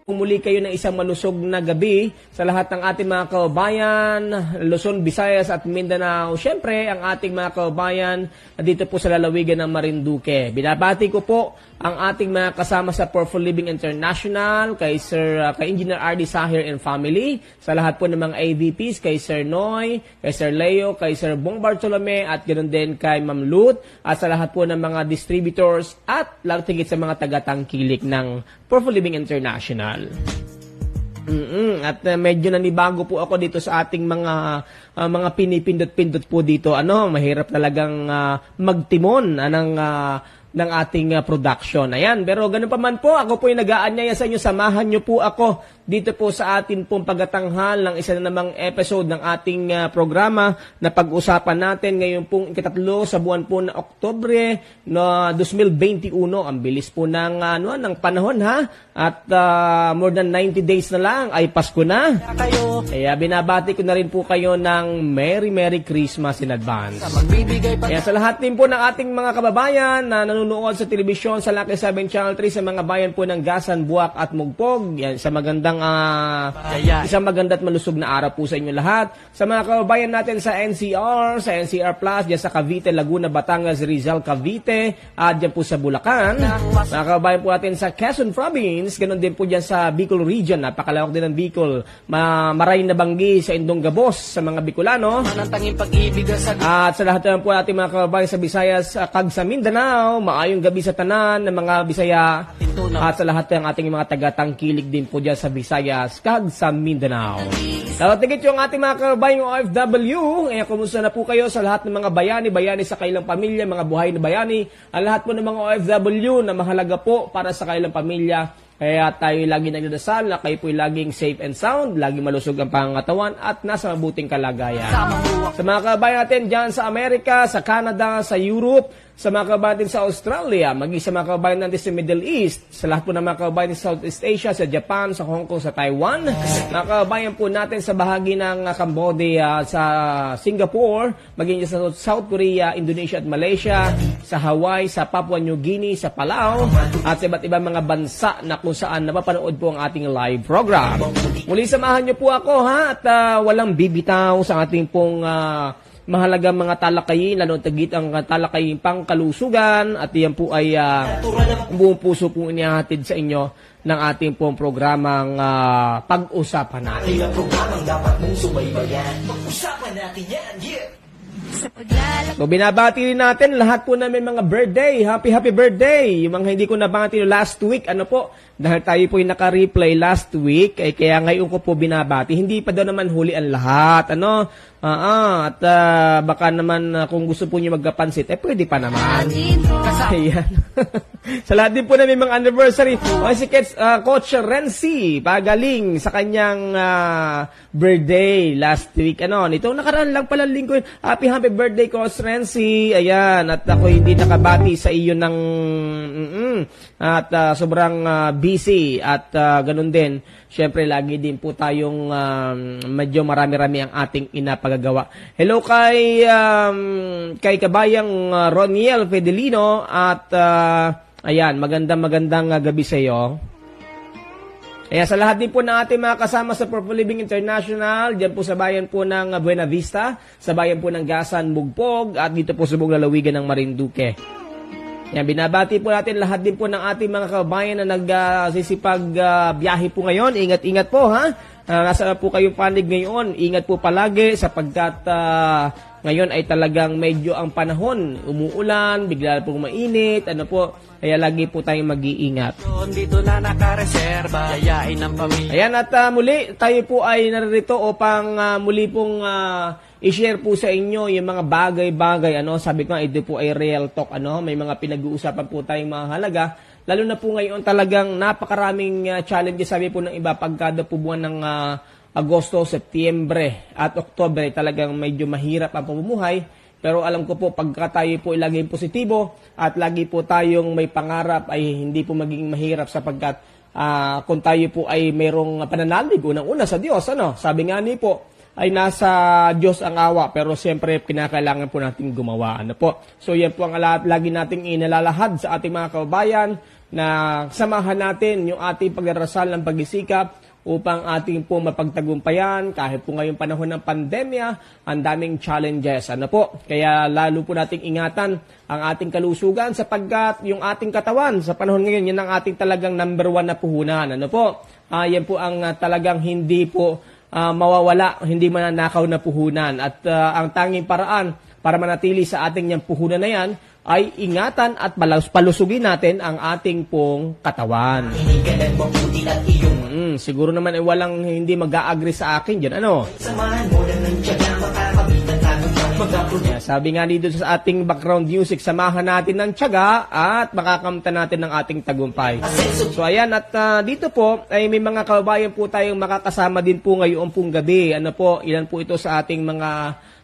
Muli kayo ng isang malusog na gabi sa lahat ng ating mga kababayan, Luzon, Visayas at Mindanao. Siyempre, ang ating mga kababayan dito po sa lalawigan ng Marinduque. Binabati ko po ang ating mga kasama sa Powerful Living International, kay Engineer R.D. Sahir and family, sa lahat po ng mga AVPs, kay Sir Noy, kay Sir Leo, kay Sir Bong Bartolome, at ganoon din kay Ma'am Lut, at sa lahat po ng mga distributors at tigit sa mga tagatangkilik ng Powerful Living International. At medyo nanibago po ako dito sa ating mga pinipindot-pindot po dito. Mahirap talagang magtimon ng ating production. Ayan, pero ganun pa man po, ako po yung nag-aanyaya sa inyo, samahan nyo po ako dito po sa atin pong pagkatanghal ng isa na namang episode ng ating programa na pag-usapan natin ngayon pong ikatatlo sa buwan po na Oktubre na 2021. Ang bilis po ng panahon ha, at more than 90 days na lang ay Pasko na. Kaya binabati ko na rin po kayo ng Merry Christmas in advance. Kaya sa lahat din po ng ating mga kababayan na nanonood sa telebisyon sa Lucky 7 Channel 3 sa mga bayan po ng Gasan, Buwak at Mugpog, yan, sa magandang isang maganda at malusog na araw po sa inyo lahat. Sa mga kababayan natin sa NCR, sa NCR Plus, dyan sa Cavite, Laguna, Batangas, Rizal, Cavite, at dyan po sa Bulacan. Mga kababayan po natin sa Quezon Province, ganun din po dyan sa Bicol Region, napakalawak din ng Bicol. Maray na Banggi sa Indong Gabos, sa mga Bicolano. At sa lahat naman po natin mga kababayan sa Visayas, kag sa Mindanao, maayong gabi sa tanan ng mga Bisaya. At sa lahat ng ating mga tagatangkilik din po dyan sa Visayas, kag sa Mindanao. Tawatigit yung ating mga kababayang OFW. Kumusta na po kayo sa lahat ng mga bayani sa kailang pamilya, mga buhay na bayani, ang lahat po ng mga OFW na mahalaga po para sa kailang pamilya. Kaya tayo lagi nagdadasal na kayo po'y laging safe and sound, laging malusog ang pangangatawan at nasa mabuting kalagayan. Sa mga kababayan natin dyan sa Amerika, sa Canada, sa Europe, sa mga kababayan natin sa Australia, maging sa mga kababayan natin sa Middle East, sa lahat po ng mga kababayan natin sa Southeast Asia, sa Japan, sa Hong Kong, sa Taiwan, mga kababayan po natin sa bahagi ng Cambodia, sa Singapore, maging sa South Korea, Indonesia at Malaysia, sa Hawaii, sa Papua New Guinea, sa Palau, at sa iba't ibang mga bansa na kung saan napapanood po ang ating live program. Muli samahan niyo po ako at walang bibitaw sa ating pong mahalagang mga talakayin, lalo tagit ang talakayin pangkalusugan, at iyan po ay buong puso po inihatid sa inyo ng ating pong programang pag-usapan natin. Ang programang dapat mong subaybayan. Pag-usapan natin yan, yeah! So, binabati rin natin lahat po na may mga birthday. Happy birthday! Yung mga hindi ko nabati last week, dahil tayo po yung naka-replay last week, kaya ngayon ko po binabati. Hindi pa daw naman huli ang lahat, at baka naman kung gusto po niyo magkapansit, pwede pa naman. Ayan. Sa lahat din po na may mga anniversary. Si Coach Renzi, pagaling sa kanyang birthday last week. Nito nakaraan lang pala linggo yun. Happy birthday, Coach Renzi. Ayan. At ako hindi nakabati sa iyo ng sobrang busy at ganun din. Siyempre, lagi din po tayong medyo marami-rami ang ating inapagagawa. Hello kay kabayang Roniel Fedelino at ayan, magandang gabi sa iyo. Kaya sa lahat din po ng ating mga kasama sa Powerful Living International, dyan po sa bayan po ng Buena Vista, sa bayan po ng Gasan, Mugpog, at dito po sa buong lalawigan ng Marinduque. Yan, binabati po natin lahat din po ng ating mga kababayan na nagsisipag biyahe po ngayon. Ingat-ingat po ha. Nasa po kayong panig ngayon. Ingat po palagi sapagkat ngayon ay talagang medyo ang panahon umuulan, bigla po mainit, kaya lagi po tayong mag-iingat. Dito na nakareserba, yayain ng pamilya. Ayan, at muli tayo po ay naririto upang muli pong i-share po sa inyo yung mga bagay-bagay. Sabi ko nga, ito po ay real talk. May mga pinag-uusapan po tayong mga halaga. Lalo na po ngayon talagang napakaraming challenges. Sabi po ng iba, pagkada po buwan ng Agosto, Setyembre at Oktubre, talagang medyo mahirap ang pamumuhay. Pero alam ko po, pagka tayo po ilagay positibo at lagi po tayong may pangarap, ay hindi po magiging mahirap sapagkat kung tayo po ay mayroong pananalig, unang-una sa Diyos. Sabi nga ni po, ay nasa Diyos ang awa, pero siyempre pinakailangan po natin gumawa. So yan po ang lagi nating inalalahad sa ating mga kababayan na samahan natin yung ating pagdarasal ng pagsisikap upang ating po mapagtagumpayan kahit po ngayong panahon ng pandemya, ang daming challenges. Ano po? Kaya lalo po nating ingatan ang ating kalusugan sapagkat yung ating katawan sa panahon ngayon, yan ang ating talagang number 1 na puhunan. Ano po? Yan po ang talagang hindi po mawawala, hindi mananakaw na puhunan. At ang tanging paraan para manatili sa ating yung puhunan na yan ay ingatan at palusugin natin ang ating pong katawan. Siguro naman ay walang hindi mag-a-agree sa akin dyan. Ano? Sabi nga dito sa ating background music, samahan natin ng tiyaga at makakamta natin ng ating tagumpay. So ayan, at dito po ay may mga kababayan po tayong makakasama din po ngayon pong gabi. Ano po, ilan po ito sa ating mga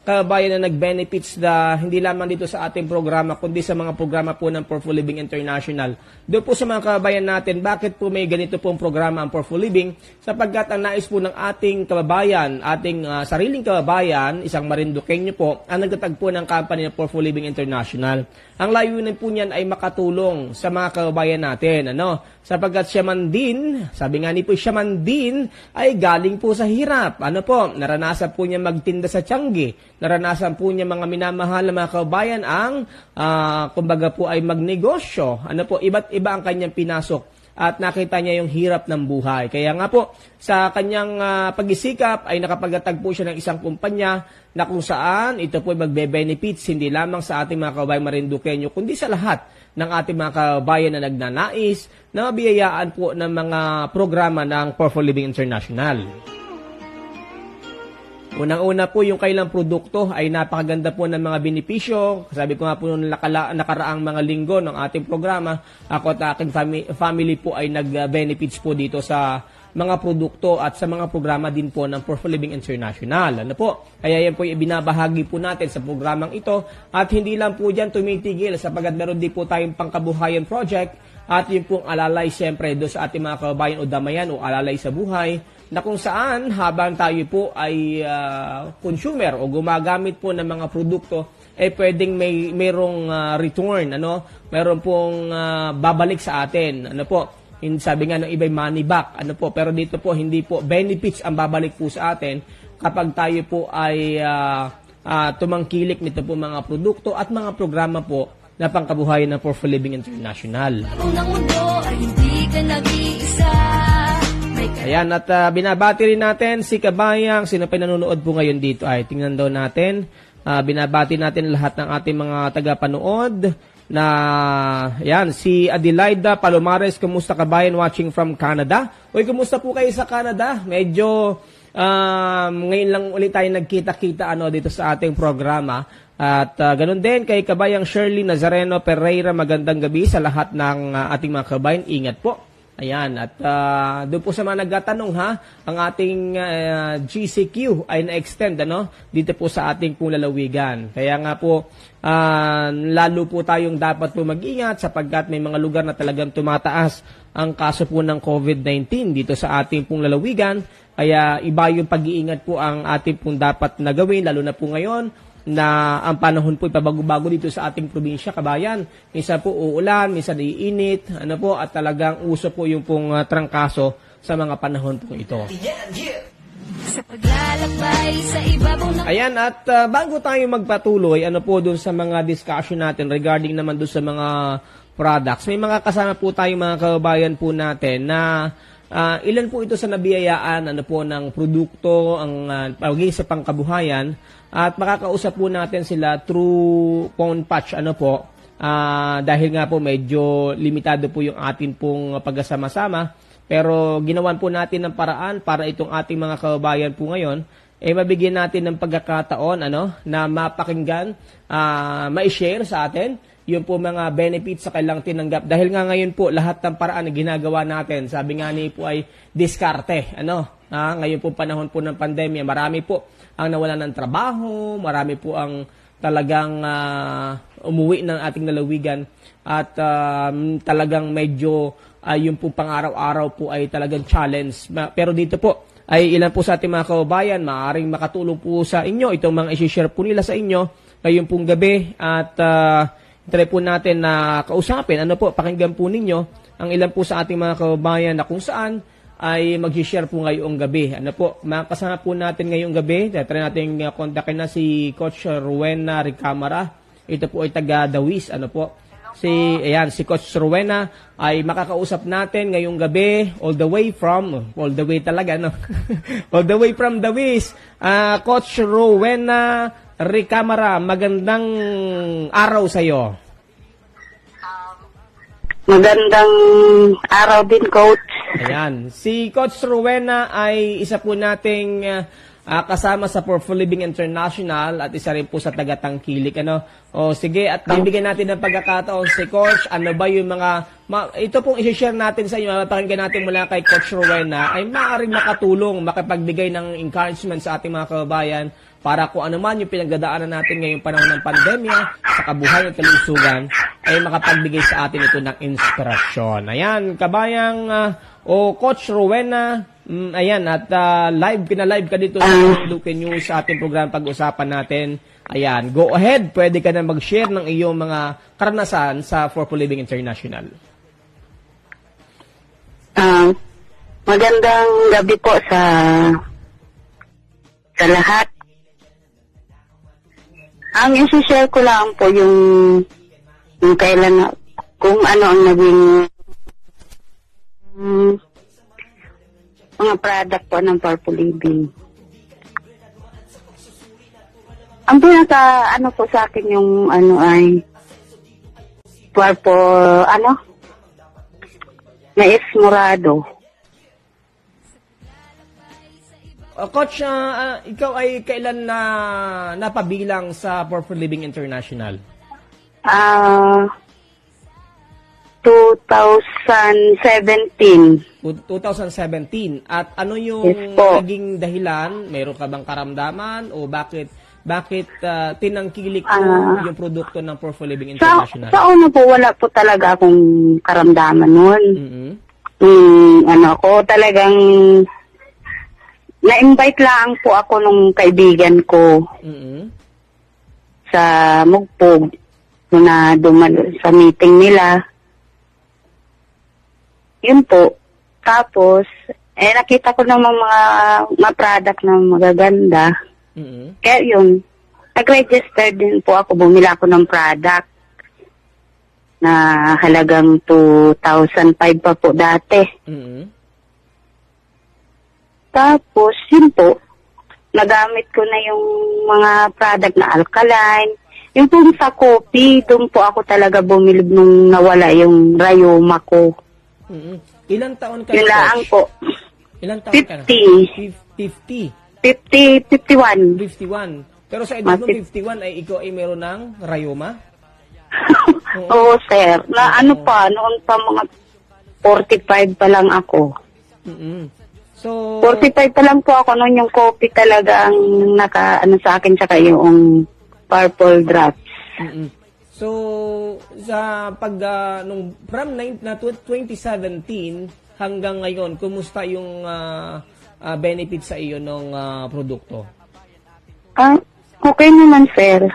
kababayan na nag-benefits na hindi lamang dito sa ating programa, kundi sa mga programa po ng Powerful Living International. Doon po sa mga kababayan natin, bakit po may ganito pong programa ang Powerful Living? Sapagkat ang nais po ng ating kababayan, ating sariling kababayan, isang Marinduqueño po, ang nagtatagpo ng company ng Powerful Living International. Ang layunin po niyan ay makatulong sa mga kababayan natin. Ano? Sapagkat siya man din, sabi nga ni po, siya man din ay galing po sa hirap. Ano po? Naranasan po niya magtinda sa Tiangge. Naranasan po niya mga minamahal na mga kababayan ang, kumbaga po ay magnegosyo. Ano po? Iba't iba ang kanyang pinasok. At nakita niya yung hirap ng buhay. Kaya nga po, sa kanyang pag-isikap ay nakapagtatagpo siya ng isang kumpanya na kung saan ito po ay magbe-benefits hindi lamang sa ating mga kababayan Marinduqueño, kundi sa lahat ng ating mga kababayan na nagnanais na mabiyayaan po ng mga programa ng Powerful Living International. Unang-una po, yung kailang produkto ay napakaganda po ng mga benepisyo. Sabi ko nga po noong nakaraang mga linggo ng ating programa, ako at aking family po ay nag-benefits po dito sa mga produkto at sa mga programa din po ng Powerful Living International. Ano po? Kaya yan po yung ibinabahagi po natin sa programang ito. At hindi lang po dyan tumitigil sapagkat meron din po tayong pangkabuhayan project at yung pong alalay siyempre do sa ating mga kababayan o damayan o alalay sa buhay, na kung saan habang tayo po ay consumer o gumagamit po ng mga produkto, eh pwedeng mayroong return, ano? Mayroon pong babalik sa atin, ano po? Sabi nga ng iba'y money back, ano po? Pero dito po hindi po benefits ang babalik po sa atin kapag tayo po ay tumangkilik nito po mga produkto at mga programa po na pangkabuhayan ng Powerful Living International. Ayan, at binabati rin natin si Kabayang, sino pa nanonood po ngayon dito ay tingnan daw natin. Binabati natin lahat ng ating mga tagapanood na, yan, si Adelaida Palomares, kumusta Kabayan, watching from Canada? Uy, kumusta po kayo sa Canada? Medyo ngayon lang ulit tayo nagkita-kita dito sa ating programa. At ganun din kay Kabayang Shirley Nazareno Pereira, magandang gabi sa lahat ng ating mga kabayan. Ingat po. Ayan, at doon po sa mga nagtatanong ang ating GCQ ay na-extend dito po sa ating pong lalawigan. Kaya nga po, lalo po tayong dapat po mag-ingat sapagkat may mga lugar na talagang tumataas ang kaso po ng COVID-19 dito sa ating pong lalawigan. Kaya iba yung pag-iingat po ang ating pong dapat na gawin, lalo na po ngayon na ang panahon po ipabago-bago dito sa ating probinsya, Kabayan. Minsan po uulan, minsan iinit, at talagang uso po yung pong trangkaso sa mga panahon po ito. Ayan, at bago tayo magpatuloy, dun sa mga discussion natin regarding naman dun sa mga products, may mga kasama po tayong mga kababayan po natin na ilan po ito sa nabiyayaan ng produkto, ang pagiging sa pangkabuhayan. At makakausap po natin sila through phone patch, dahil nga po medyo limitado po yung atin pong pagkasama-sama. Pero ginawan po natin ng paraan para itong ating mga kababayan po ngayon, mabigyan natin ng pagkakataon, na mapakinggan, ma-share sa atin yung po mga benefits sa kailang tinanggap. Dahil nga ngayon po, lahat ng paraan na ginagawa natin, sabi nga ni po ay diskarte, ngayon po panahon po ng pandemya, marami po ang nawalan ng trabaho, marami po ang talagang umuwi ng ating lalawigan at talagang medyo yung po pang-araw-araw po ay talagang challenge. Pero dito po ay ilan po sa ating mga kababayan maaaring makatulong po sa inyo itong mga i-share po nila sa inyo ngayong pong gabi at try po natin na kausapin, pakinggan po ninyo ang ilan po sa ating mga kababayan na kung saan ay mag-share po ngayong gabi. Ano po, makasama po natin ngayong gabi. Try natin kontakin na si Coach Rowena Ricamara. Ito po ay taga Dawis. Ano po? Si Coach Rowena ay makakausap natin ngayong gabi all the way talaga, no? All the way from Dawis. Coach Rowena Ricamara, magandang araw sa iyo. Magandang araw din, Coach. Ayan. Si Coach Rowena ay isa po nating kasama sa For Full Living International at isa rin po sa taga-Tangkilik. Ano? O sige, at bibigyan natin ng pagkakataon si Coach. Ano ba yung ito pong isi-share natin sa inyo, mapakinggan natin mula kay Coach Rowena, ay maaaring makatulong, makipagbigay ng encouragement sa ating mga kababayan para kung ano man yung pinagdadaanan natin ngayong panahon ng pandemya, sa kabuhayan at kalusugan, ay makapagbigay sa atin ito ng inspirasyon. Ayan, kabayang Coach Rowena, ayan, at live ka dito sa Luke News sa ating program pag-usapan natin. Ayan, go ahead, pwede ka na mag-share ng iyong mga karanasan sa For Full Living International. Magandang gabi po sa lahat. Ang isi-share ko lang po yung kailan, kung ano ang naging mga product po ng Purple Living. Ang pinaka po sa akin yung ay purple na morado. Coach, ikaw ay kailan na napabilang sa For Full Living International? 2017. 2017. At ano yung naging dahilan? Meron ka bang karamdaman o bakit tinangkilik mo yung produkto ng For Full Living International? Sa una po, wala po talaga akong karamdaman nun. Ko talagang na-invite lang po ako nung kaibigan ko sa Mugpog na dumalo sa meeting nila. Yun po. Tapos, nakita ko namang mga product na magaganda. Kaya yun, nag-register din po ako, bumila ako ng product na halagang 2,005 pa po dati. Tapos, yun po, nagamit ko na yung mga product na alkaline. Yung po sa coffee, doon po ako talaga bumilib nung nawala yung rayoma ko. Ilang taon ka na, yun lang po. Ilang taon 50. ka na? 51. Pero sa edad mo 51 ay ikaw ay meron ng rayoma? Oo, sir. Noon pa mga 45 pa lang ako. So, 45 pa lang po ako noon, yung coffee talaga ang sa akin, tsaka yung purple drops. So, sa from 2017 hanggang ngayon, kumusta yung benefit sa iyo ng produkto? Okay naman, sir.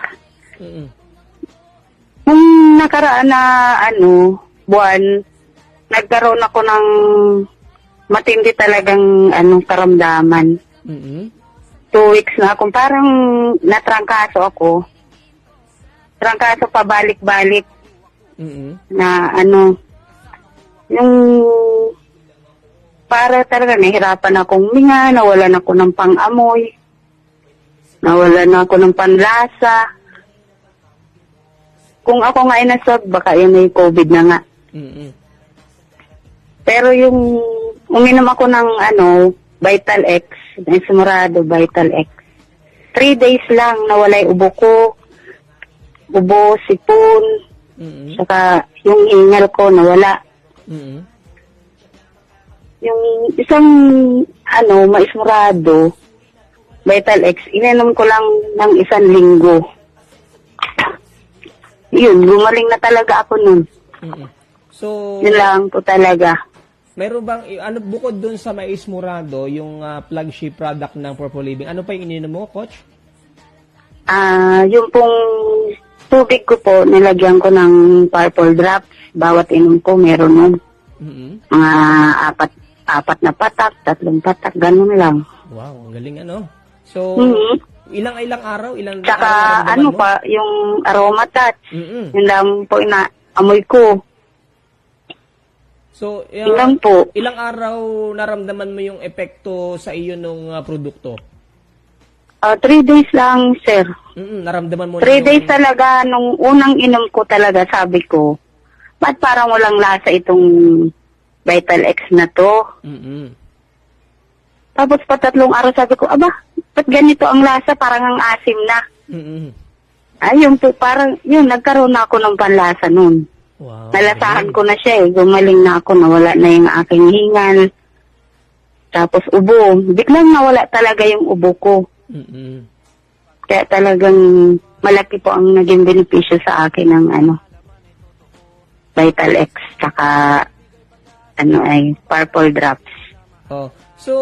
Nung nakaraan na buwan, nagkaroon ako ng matindi talagang karamdaman. 2 weeks na akong parang natrangkaso ako. Trangkaso pabalik-balik. Na yung para talaga nahirapan akong minga, nawalan ako ng pang-amoy, nawalan ako ng panlasa. Kung ako nga ay naswab, baka yun may COVID na nga. Pero yung uminom ako ng Vital X, Esmerado Vital X. 3 days lang nawala yung ubo ko, sipon, saka yung hingal ko nawala. Yung isang Esmerado Vital X, ininom ko lang ng 1 linggo. Yun, gumaling na talaga ako nun. So, yun lang po talaga. Meron bang, bukod dun sa Mais Morado, yung flagship product ng Purple Living, ano pa yung ininom mo, Coach? Yung pong tubig ko po, nilagyan ko ng purple drops. Bawat inom ko, meron nun. Mga apat na patak, 3 patak, ganun lang. Wow, ang galing ano. So, ilang araw? Tsaka naramdaman mo? pa, yung aroma touch. Mm-mm. Yun lang po inaamoy ko. So, Yun lang po. ilang araw naramdaman mo yung epekto sa iyo nung produkto? 3 days lang, sir. Naramdaman mo 3 days talaga, nung unang inom ko talaga, sabi ko, ba't parang walang lasa itong Vital X na to? Tapos pa 3 araw, sabi ko, aba, ba't ganito ang lasa? Parang ang asim na. Ayun po, parang, yun, nagkaroon na ako ng panlasa nun. Wow. Nalasahan ko na siya eh. Gumaling na ako, nawala na yung aking hingal. Tapos ubo. Biglang nawala talaga yung ubo ko. Kaya talagang malaki po ang naging benepisyo sa akin ng Vital X tsaka Purple Drops. Oh. So,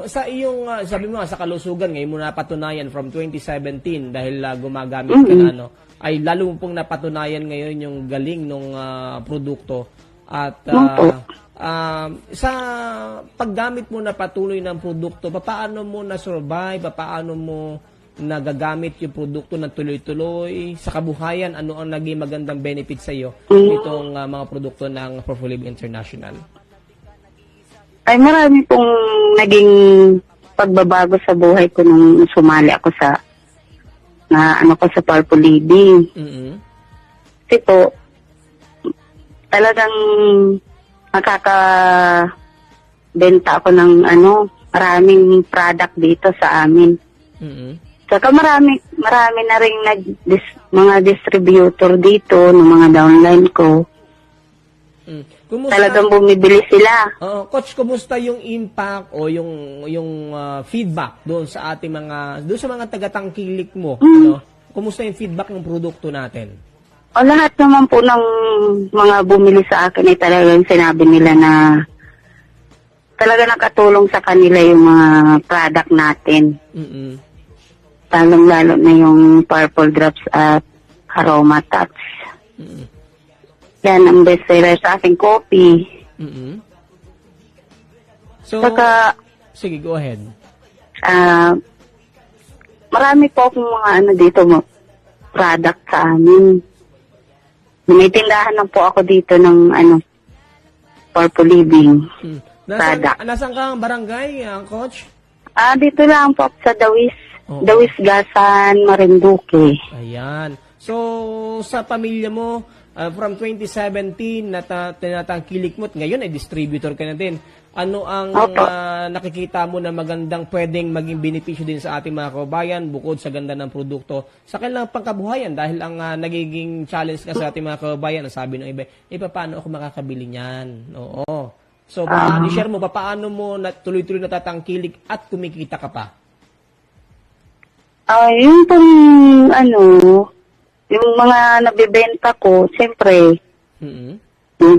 sa iyong, sabi mo nga, sa kalusugan, ngayon mo napatunayan from 2017 dahil gumagamit ka na, ay lalo mo pong napatunayan ngayon yung galing ng produkto. At sa paggamit mo na patuloy ng produkto, paano mo na-survive, paano mo nagagamit yung produkto ng tuloy-tuloy sa kabuhayan, ano ang naging magandang benefit sa iyo nitong mga produkto ng For Full Living International? Ay marami pong naging pagbabago sa buhay ko nung sumali ako sa sa Purple Living. Kasi po, talagang makakabenta ako ng maraming product dito sa amin. Saka marami na rin mga distributor dito ng mga downline ko. Talagang bumibili sila. Coach, kumusta yung impact o yung feedback doon sa ating doon sa mga taga-tangkilik mo? Kumusta yung feedback ng produkto natin? Lahat naman po ng mga bumili sa akin ay talagang sinabi nila na talaga nakatulong sa kanila yung mga product natin. Talong-lalo na yung Purple Drops at Aroma Touch. Yan ang bestseller sa aking coffee. So, saka, sige, go ahead. Marami po akong mga dito product sa amin. May tindahan lang po ako dito ng Purple Living product. Nasaan kang barangay, Coach? Dito lang po sa Dawis. Dawis Gasan, Marinduque. Ayan. So, sa pamilya mo, from 2017 na tinatangkilik mo, ngayon ay distributor ka na din. Ano ang nakikita mo na magandang pwedeng maging benepisyo din sa ating mga kababayan bukod sa ganda ng produkto sa kanilang pangkabuhayan? Dahil ang nagiging challenge nga sa ating mga kababayan, ang sabi ng iba, paano ako makakabili niyan? Oo. So, i-share mo, paano mo tuloy-tuloy natatangkilik at kumikita ka pa? Yung pong yung mga nabibenta ko, siyempre, yung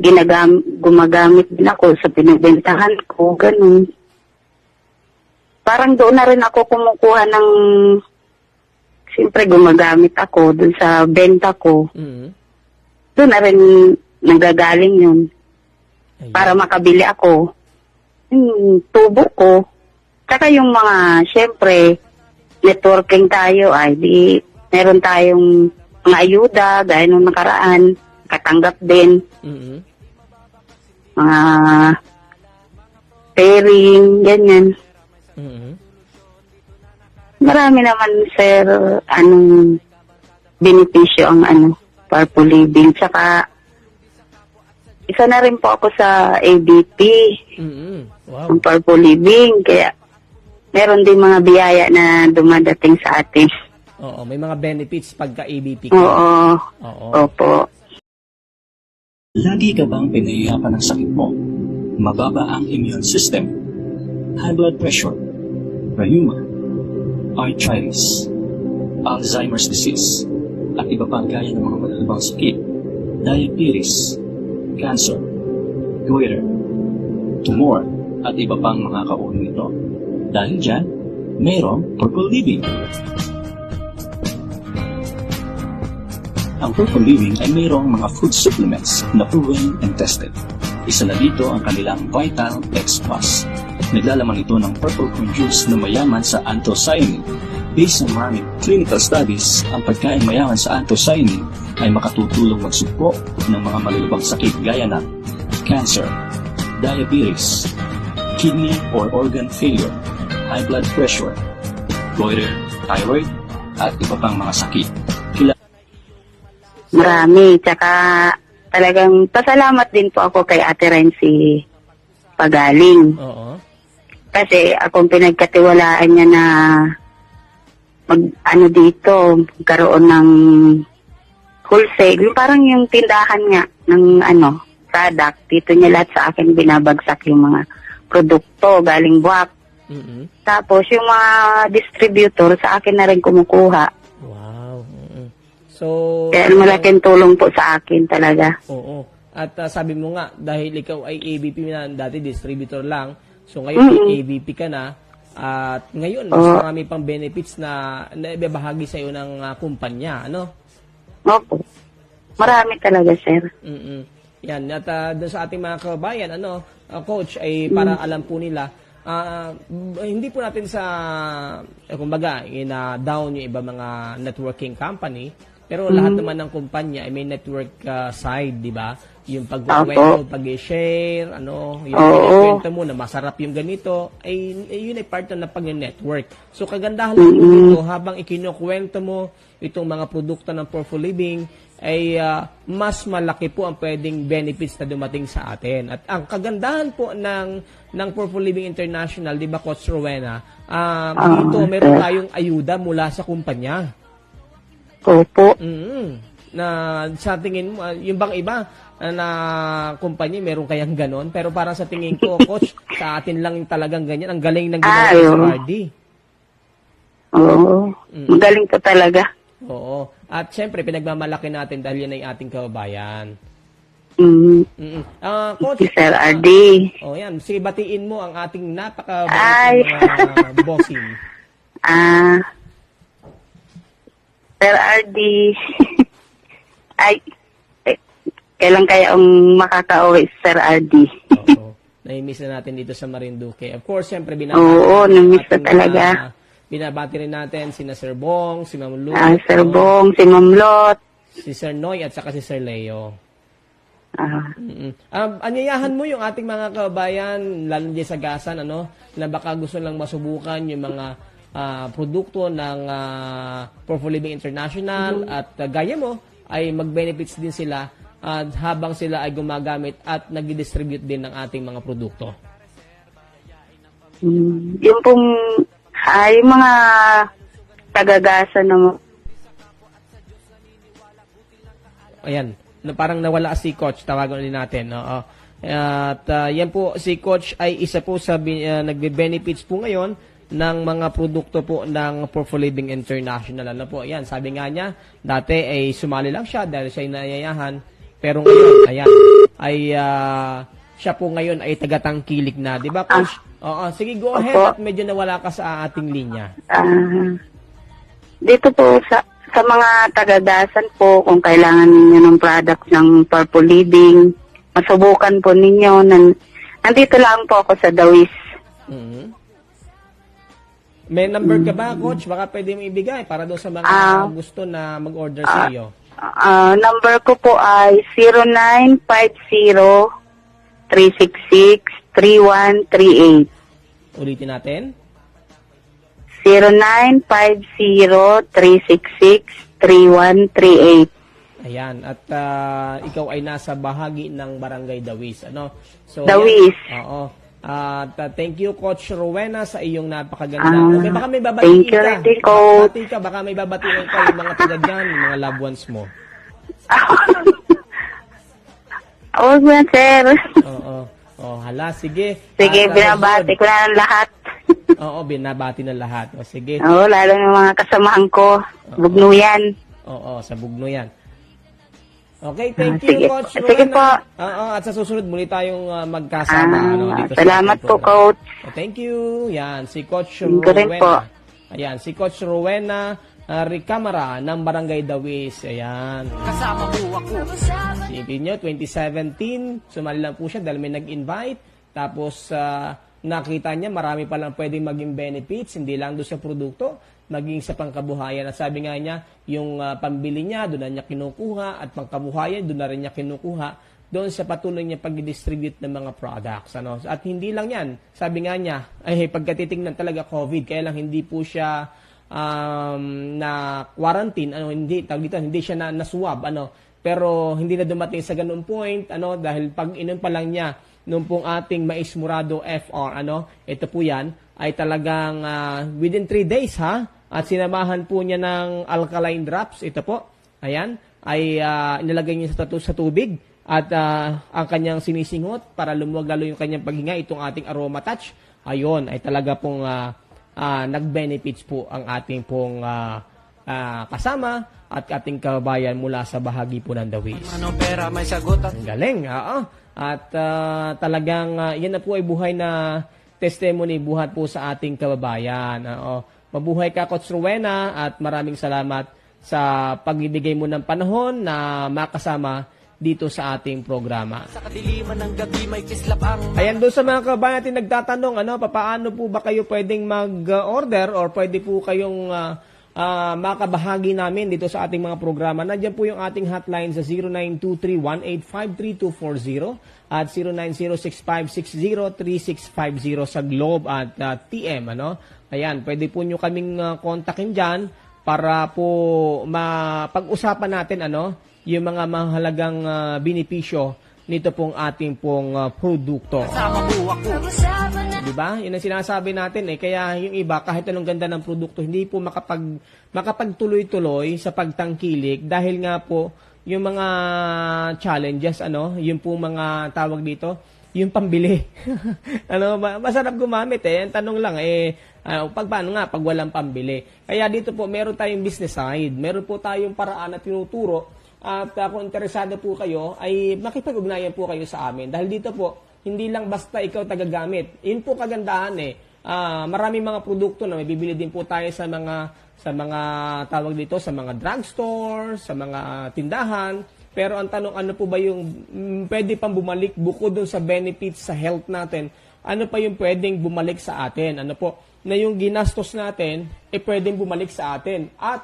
gumagamit din ako sa pinibentahan ko, ganun. Parang doon na rin ako kumukuha ng, siyempre gumagamit ako doon sa benta ko. Doon na rin nagagaling yun. Para makabili ako. Yung tubo ko. Tsaka yung mga, siyempre, networking tayo, meron tayong mga ayuda, dahil nung nakaraan, katanggap din. Mga pairing, ganyan. Marami naman, sir, benepisyo ang Purple Living. Tsaka, isa na rin po ako sa ABP. Wow. Ang Purple Living. Kaya, meron din mga biyaya na dumadating sa atin. Oo, may mga benefits pagka-ABP ka. Oo. Opo. Lagi ka bang pinahihirapan ng sakit mo? Mababa ang immune system, high blood pressure, rheuma, arthritis, Alzheimer's disease, at iba pang gaya ng mga malalabang sakit, diabetes, cancer, goiter, tumor, at iba pang mga kauno nito. Dahil dyan, mayroong Purple Living. Ang Purple Living ay mayroong mga food supplements na proven and tested. Isa na dito ang kanilang Vital X Plus. Naglalaman ito ng purple corn juice na mayaman sa anthocyanin. Based sa maraming clinical studies, ang pagkain mayaman sa anthocyanin ay makatutulong magsugpo ng mga malulubang sakit gaya ng cancer, diabetes, kidney or organ failure, high blood pressure, goiter, thyroid, at iba pang mga sakit. Marami. Tsaka talagang pasalamat din po ako kay Ate Renzi Pagaling. Oo. Kasi akong pinagkatiwalaan niya na dito, magkaroon ng wholesale. Yung parang yung tindahan nga ng product. Dito niya lahat sa akin binabagsak yung mga produkto galing buwak. Tapos yung mga distributor sa akin na rin kumukuha. Wow. So, Kaya malaking tulong po sa akin talaga. oo. At sabi mo nga, dahil ikaw ay ABP na, dati distributor lang, so ngayon ay ABP ka na, at ngayon, mas marami pang benefits na ibabahagi sa iyo ng kumpanya, ano? Opo. Marami talaga, sir. Yan, at doon sa ating mga kabayan, coach, ay para alam po nila, hindi po natin kumbaga, down yung iba mga networking company, pero lahat naman ng kumpanya ay may network side, di ba? Yung pagkukwento, pag-share, yung pagkukwento mo na masarap yung ganito, ay yun ay part na pag-network. So, kagandahan lang dito, habang ikinukwento mo itong mga produkto ng Powerful Living, ay mas malaki po ang pwedeng benefits na dumating sa atin. At ang kagandahan po ng Powerful Living International, di ba, Coach Rowena, dito meron tayong ayuda mula sa kumpanya. Opo. Na sa tingin mo, yung bang iba na kumpanya, meron kayang ganon? Pero para sa tingin ko, Coach, sa atin lang talagang ganyan. Ang galing ng ginawa ni Sir RD. Oo. Magaling po talaga. Oo. At syempre, pinagmamalaki natin dahil yan ay ating kababayan. Coach, Si Sir RD. yan. Sige, batiin mo ang ating napakabait na mga bossing. Sir RD. Kailan kaya ang makaka-uwi si Sir RD? Oo. Nai-miss na natin dito sa Marinduque. Of course, syempre, Oo, namiss na talaga. Binabati rin natin sina Sir Bong, si Ma'am Lu, Sir Bong, si Ma'am Lot. si Sir Noy, at saka si Sir Leo. Anyayahan mo yung ating mga kababayan, lalo din sa Gasan, na baka gusto lang masubukan yung mga produkto ng Powerful Living International at gaya mo ay mag-benefits din sila habang sila ay gumagamit at nag-distribute din ng ating mga produkto. Yung pong yung mga tagagasa ng Ayan, parang nawala si Coach, tawagan ulit natin. Oo. At yan po, si Coach ay isa po sa nagbe-benefits po ngayon ng mga produkto po ng Powerful Living International. Yan, sabi nga niya, dati ay sumali lang siya dahil siya ay nayayahan. Pero ngayon, ayan, ay siya po ngayon ay tagatangkilik na. Di ba, Coach? Oo, sige, go ahead at medyo nawala ka sa ating linya. Dito po sa mga tagadasan po, kung kailangan ninyo ng product ng Purple Living, masubukan po ninyo. Nandito lang po ako sa Dawis. May number ka ba, Coach? Baka pwede mo ibigay para doon sa mga gusto na mag-order sa iyo. Number ko po ay 0950-366-3138. Ulitin natin. 0950-366-3138. Ayan. At ikaw ay nasa bahagi ng Barangay Dawis. So, Dawis. Yan. Oo. At thank you, Coach Rowena, sa iyong napakaganda. Baka may babatiin Thank you, ka. Coach. Bati ka. Baka may babatiin ka yung mga taga dyan, yung mga loved ones mo. Oo, sir. Oo. Hala, sige. Sige, binabati ko na ang lahat. Oo, binabati na lahat. O, sige. Oo, lalo ng mga kasamahan ko. Bugnuyan. Oo, sa Bugno yan. Okay, thank you, Sige. Coach Sige Rowena. po. Oo, at sa susunod muli tayong magkasama. Dito Salamat sa po, program. Coach. Thank you. Yan, si Coach Thank you rin Rowena. po. Ayan, si Coach Rowena Ricamara ng Barangay Dawis. Ayan. Kasama mo ako. Isipin nyo, 2017, sumali lang po siya dahil may nag-invite. Tapos, nakita niya marami palang pwedeng maging benefits, hindi lang doon sa produkto, maging sa pangkabuhayan. At sabi nga niya, yung pambili niya, doon na niya kinukuha, at pangkabuhayan, doon na rin niya kinukuha, doon sa patuloy niya pag-distribute ng mga products. Ano? At hindi lang yan, sabi nga niya, ay pagkatitingnan talaga COVID, kaya lang hindi po siya na quarantine, hindi siya na swab, pero hindi na dumating sa ganung point, dahil pag inom pa lang niya nung pong ating Mais Murado FR, ito po yan, ay talagang within 3 days, at sinamahan po niya ng alkaline drops, ito po, ayan, ay inilagay niya sa tubig, at ang kanyang sinisingot para lumuwag lalo yung kanyang paghinga, itong ating Aroma Touch, ayon, ay talaga pong nag-benefits po ang ating pong kasama at ating kabayan mula sa bahagi po ng Dawis. Ano pera, may sagot at Ang galing, oo. At talagang yan na po ay buhay na testimony, buhat po sa ating kababayan. Oo. Mabuhay ka, Coach Rowena, at maraming salamat sa pagbibigay mo ng panahon na makasama dito sa ating programa. sa kadiliman ng gabi may kislap ang Ayan, doon sa mga kabayan natin nagtatanong, paano po ba kayo pwedeng mag-order or pwede po kayong makabahagi namin dito sa ating mga programa. Nandiyan po yung ating hotline sa 0923-1853240 at 0906-560-3650 sa Globe at TM. Ayan, pwede po nyo kaming kontakin dyan para po mapag-usapan natin yung mga mahalagang benepisyo nito pong ating pong produkto. kasama mo ako. Diba? Yun ang sinasabi natin Kaya yung iba, kahit anong ganda ng produkto, hindi po makapagtuloy-tuloy sa pagtangkilik dahil nga po yung mga challenges, yung po mga tawag dito, yung pambili. Masarap gumamit Ang tanong lang paano nga pag walang pambili. Kaya dito po, meron tayong business side. Meron po tayong paraan na tinuturo. At kung interesado po kayo, ay makipag-ugnayan po kayo sa amin. Dahil dito po, hindi lang basta ikaw tagagamit. Yun po kagandahan maraming mga produkto na may bibili din po tayo sa mga tawag dito, sa mga drugstore, sa mga tindahan. Pero ang tanong, ano po ba yung pwede pang bumalik bukod doon sa benefits sa health natin? Ano pa yung pwedeng bumalik sa atin? Ano po, na yung ginastos natin, pwedeng bumalik sa atin. At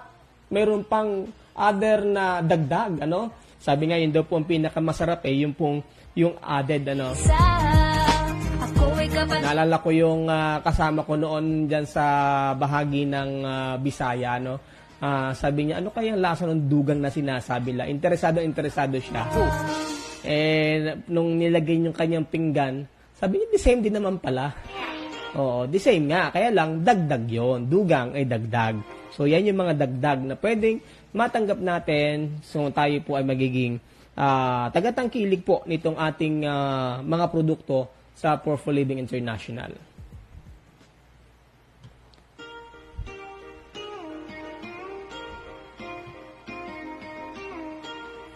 meron pang other na dagdag, Sabi nga, yun daw po ang pinakamasarap yung added, Naalala ko yung kasama ko noon dyan sa bahagi ng Bisaya, sabi niya, ano kaya ang lasa ng dugang na sinasabi la? Interesado siya. Nung nilagay yung kanyang pinggan, sabi niya, the same din naman pala. Oo, the same nga. Kaya lang, dagdag yon. Dugang ay dagdag. So, yan yung mga dagdag na pwedeng matanggap natin. So, tayo po ay magiging tagatangkilig po nitong ating mga produkto sa For Living International.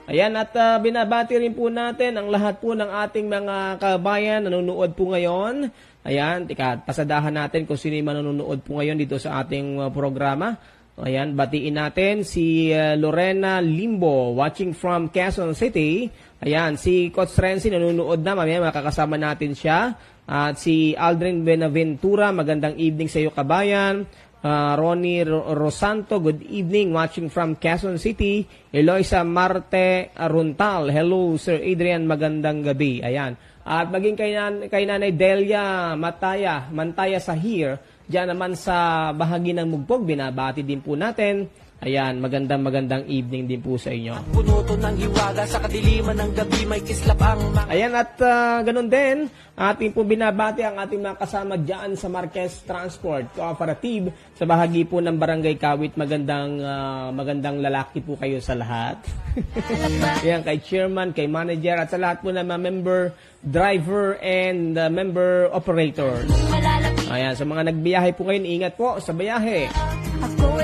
Ayan, at binabati rin po natin ang lahat po ng ating mga kabayan nanonood po ngayon. Ayan, pasadahan natin kung sino yung manonood po ngayon dito sa ating programa. Ayan, batiin natin si Lorena Limbo watching from Quezon City. Ayan, si Coach Renzi nanonood na, mamaya makakasama natin siya. At si Aldrin Benaventura, magandang evening sa iyo kabayan. Ronnie Rosanto, good evening, watching from Quezon City. Eloisa Marte Runtal, hello Sir Adrian, magandang gabi. Ayan. At maging kay Nanay Delia Mantaya Sahir, diyan naman sa bahagi ng Mugpog, binabati din po natin. Ayan, magandang evening din po sa inyo. Punuto ng hiwaga sa kadiliman ng gabi may kislap ang Ayan, at ganun din, ating po binabati ang ating mga kasama dyan sa Marquez Transport Cooperative sa bahagi po ng Barangay Kawit. Magandang lalaki po kayo sa lahat. Ayan, kay chairman, kay manager, at sa lahat po ng mga member, driver, and member operator. Ayan, sa mga nagbiyahe po ngayon, ingat po sa biyahe.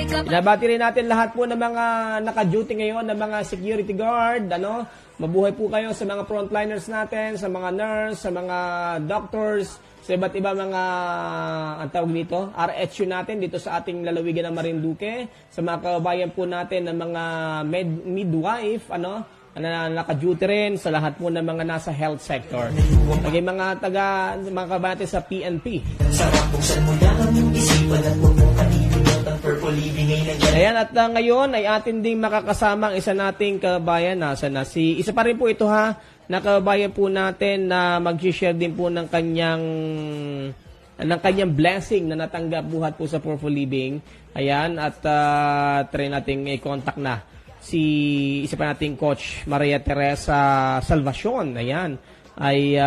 Binabati rin natin lahat po ng mga naka-duty ngayon, ng mga security guard, Mabuhay po kayo sa mga frontliners natin, sa mga nurse, sa mga doctors, sa iba't iba mga, ang tawag dito, RHU natin dito sa ating lalawigan ng Marinduque, sa mga kababayan po natin ng mga midwife, na naka-duty rin, sa lahat po ng mga nasa health sector. Maging mga kababayan natin sa PNP. Ayan, at ngayon ay atin ding makakasama ang isa nating kababayan. Isa pa rin po ito na kababayan po natin na mag-share din po ng kanyang blessing na natanggap buhat po sa Purple Living. Ayan, at try nating i-contact na isa pa nating coach, Maria Teresa Salvacion. Ayan, ay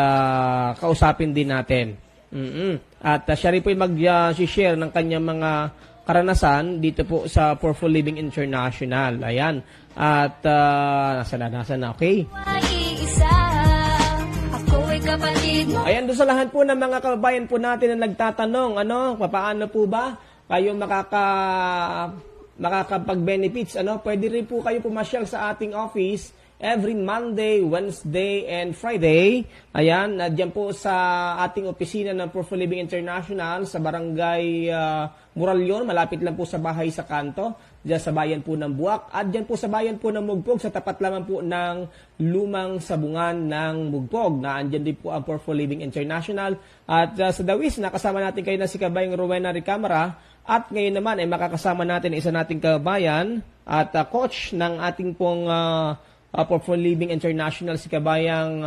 kausapin din natin. At siya rin po yung mag-share ng kanyang mga karanasan dito po sa Purple Living International. Ayan, at nasa na, okay? Ayan, doon sa lahat po ng mga kababayan po natin na nagtatanong, paano po ba kayo makakapag-benefits, pwede rin po kayo pumasyal sa ating office every Monday, Wednesday, and Friday. Ayan, diyan po sa ating opisina ng Purple Living International sa Barangay Muralyon, malapit lang po sa bahay sa kanto, diyan sa bayan po ng Buwak, at diyan po sa bayan po ng Mugpog, sa tapat lamang po ng lumang sabungan ng Mugpog, na andyan din po ang Purple Living International. At sa Dawis, nakasama natin kayo na si Kabayang Rowena Ricamara, at ngayon naman ay makakasama natin isa nating kabayan at coach ng ating pong Purple Living International, si Kabayang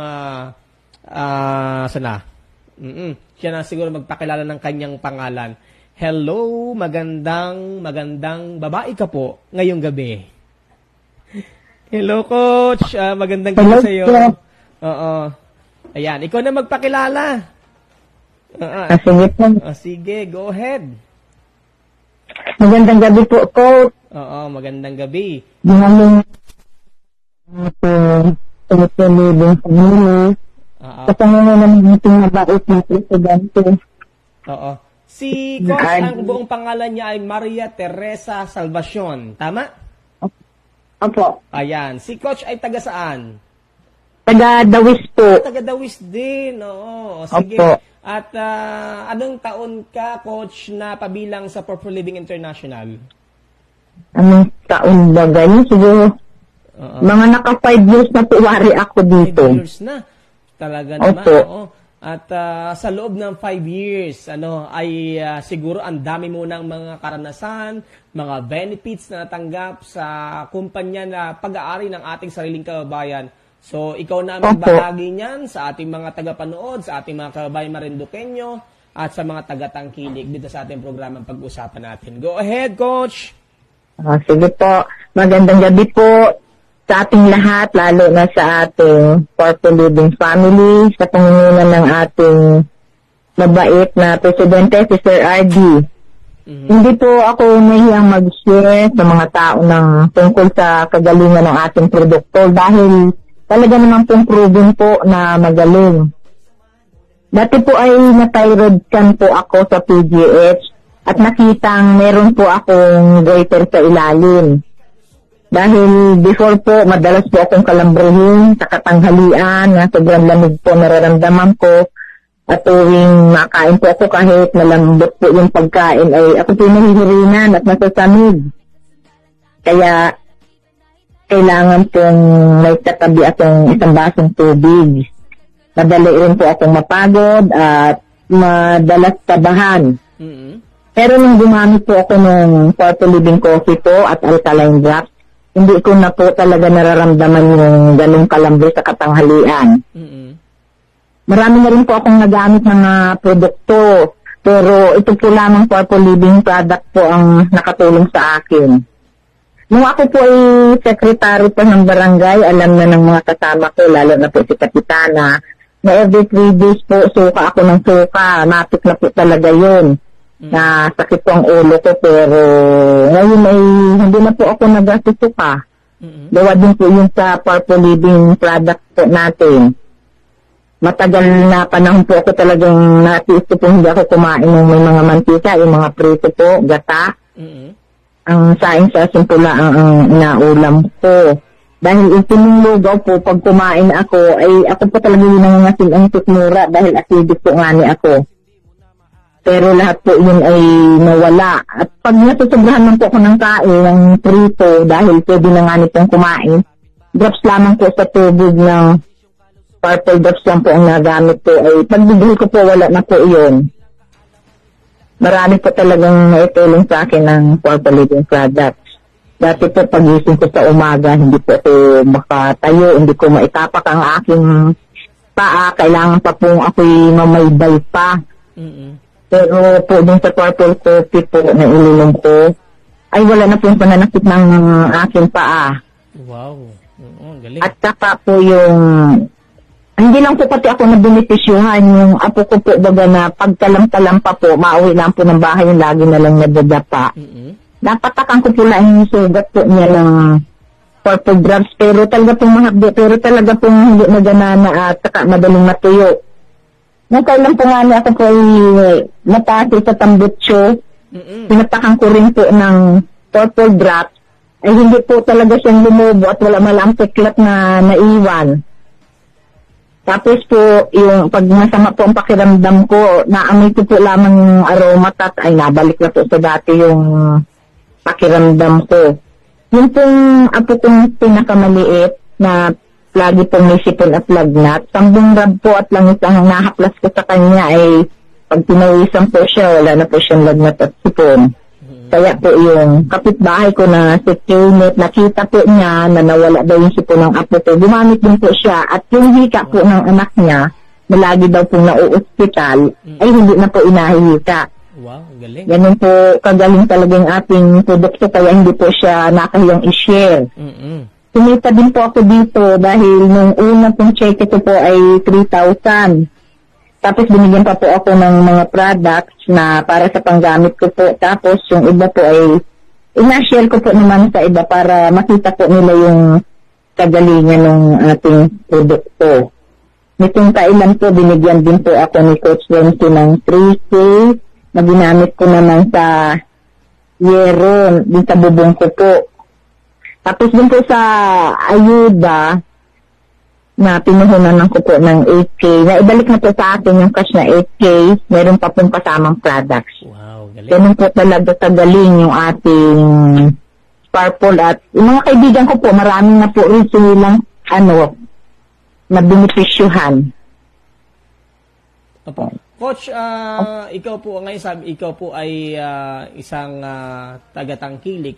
siya na siguro magpakilala ng kanyang pangalan. Hello, magandang babae ka po ngayong gabi. Hello, coach. Magandang gabi sa iyo. Oo. Ayan, ikaw na magpakilala. Sige po. Sige, go ahead. Magandang gabi po, Coach. Oo, magandang gabi. Maraming Purple Living Family. Kasama naman ating mabait na presidente. Oo. Si Coach, ang buong pangalan niya ay Maria Teresa Salvacion. Tama? Opo. Ayan. Si Coach ay taga saan? Taga Dawis po. Taga Dawis din. Oo. Sige. Opo. At anong taon ka, Coach, na pabilang sa Purple Living International? Anong taon ba ganyan? Siguro, mga naka 5 years na tuwari ako dito. 5 years na. Talaga naman. Opo. Oo. At sa loob ng 5 years, ay siguro ang dami mo ng mga karanasan, mga benefits na natanggap sa kumpanya na pag-aari ng ating sariling kababayan. So, ikaw na ang magbahagi niyan sa ating mga tagapanood, sa ating mga kababayan Marinduqueño, at sa mga taga-tangkilik dito sa ating programang pag-usapan natin. Go ahead, Coach! Sige po. Magandang gabi po sa ating lahat, lalo na sa ating Purple Living Family, sa pangunguna ng ating mabait na presidente, si Sir RD. Hindi po ako nahiyang mag-share sa mga tao tungkol sa kagalingan ng ating produkto dahil talaga naman pong proven po na magaling. Dati po ay na-thyroid scan po ako sa PGH at nakitang meron po akong goiter sa ilalim. Dahil before po, madalas po akong kalambrihin sa katanghalian na sobrang lamig po nararamdaman ko. At tuwing makain po ako kahit malambot po yung pagkain ay ako po nahihirinan at nasasamid. Kaya kailangan pong may katabi akong isang basong tubig. Madali rin po akong mapagod at madalas tabahan. Pero nung gumamit po ako ng Purple Living Coffee po at alkaline drops, hindi ko na po talaga nararamdaman yung ganung kalambri sa katanghalian. Marami na rin po akong nagamit mga produkto, pero ito po lamang Purple Living product po ang nakatulong sa akin. Nung ako po ay secretary po ng barangay, alam na ng mga kasama ko, lalo na po si Kapitana, na every 3 days po suka ako ng suka. Matik na po talaga yun. Na sakit po ang ulo ko, pero ngayon ay hindi na po ako nag-suka. Gawa din po yun sa Purple Living product po natin. Matagal na panahon po ako talagang natiis ko po hindi ako kumain ng may mga mantika, yung mga prito po, gata. Ang saing sa simpula ang inaulam ko. Dahil itinong lugaw po, pag kumain ako, ay ako po talaga yung nangangasin ang tutmura dahil acidic po nga ni ako. Pero lahat po yun ay nawala. At pag nasusobrahan man po ako ng kain, ng prito, dahil pwede na nga nitong kumain, drops lamang po sa tubig ng purple drops lang po ang nagamit po. Ay pagbibili ko po, wala na po yun. Marami po talagang naitulong sa akin ng purple living products. Dati po pagising ko sa umaga, hindi po ako makatayo, hindi ko maitapak ang aking paa. Kailangan pa pong ako'y mamaybay pa. Pero po dun sa purple coffee po na ininom ko, ay wala na pong pananakit ng aking paa. Wow. Oo, galing. At saka po yung, hindi lang po pati ako na benepisyuhan, yung apo ko po baga na pagtalam-talam pa po, mauwi lang po ng bahay, yung lagi na lang nadadapa. Napatakan ko po lang yung sugat po niya ng purple drops, pero talaga pong mahapdi, pero talaga pong hindi naganana at saka madaling matuyo. Nung kailan po nga niya ako po ay natasi sa tambutso, pinatakan ko rin po ng purple drops, ay hindi po talaga siyang lumubo at wala malang tiklat na naiwan. Tapos po, yung pag masama po ang pakiramdam ko, naamoy ko po lamang yung aroma at ay nabalik na po sa dati yung pakiramdam ko. Yung pong apo kong pinakamaliit na lagi pong may sipon at lagnat, sambong rab po at langis ang nahaplas ko sa kanya ay pag pinawisan po siya, wala na po siyang lagnat at sipon. Kaya po yung kapitbahay ko na si Kenneth, nakita po niya na nawala daw yung sipon ng apo ko. Gumamit din po siya at yung hika po ng anak niya na lagi daw po nauospital ay hindi na po inahihika. Wow, galing. Ganun po kagaling talagang ating produkto kaya hindi po siya nakahiyang i-share. Kumita din po ako dito dahil nung unang pong check ko po ay 3,000. Tapos binigyan pa po ako ng mga products na para sa panggamit ko po. Tapos yung iba po ay ina-share ko po naman sa iba para makita po nila yung kagalingan ng ating produkto. Nitong kailan po, binigyan din po ako ni Coach Wency ng 3K na ginamit ko naman sa yero, din sa bubong ko po. Tapos din po sa ayuda, na pinuhunan ko po ng 8K. Na ibalik na po sa atin yung cash na 8K. Meron pa pong kasamang products. Wow, galing. Ganun po talaga kagaling yung ating purple. At yung mga kaibigan ko po, maraming na po rin silang na benefisyuhan. Opo. Coach, ikaw po ngayon sabi, ikaw po ay isang tagatangkilik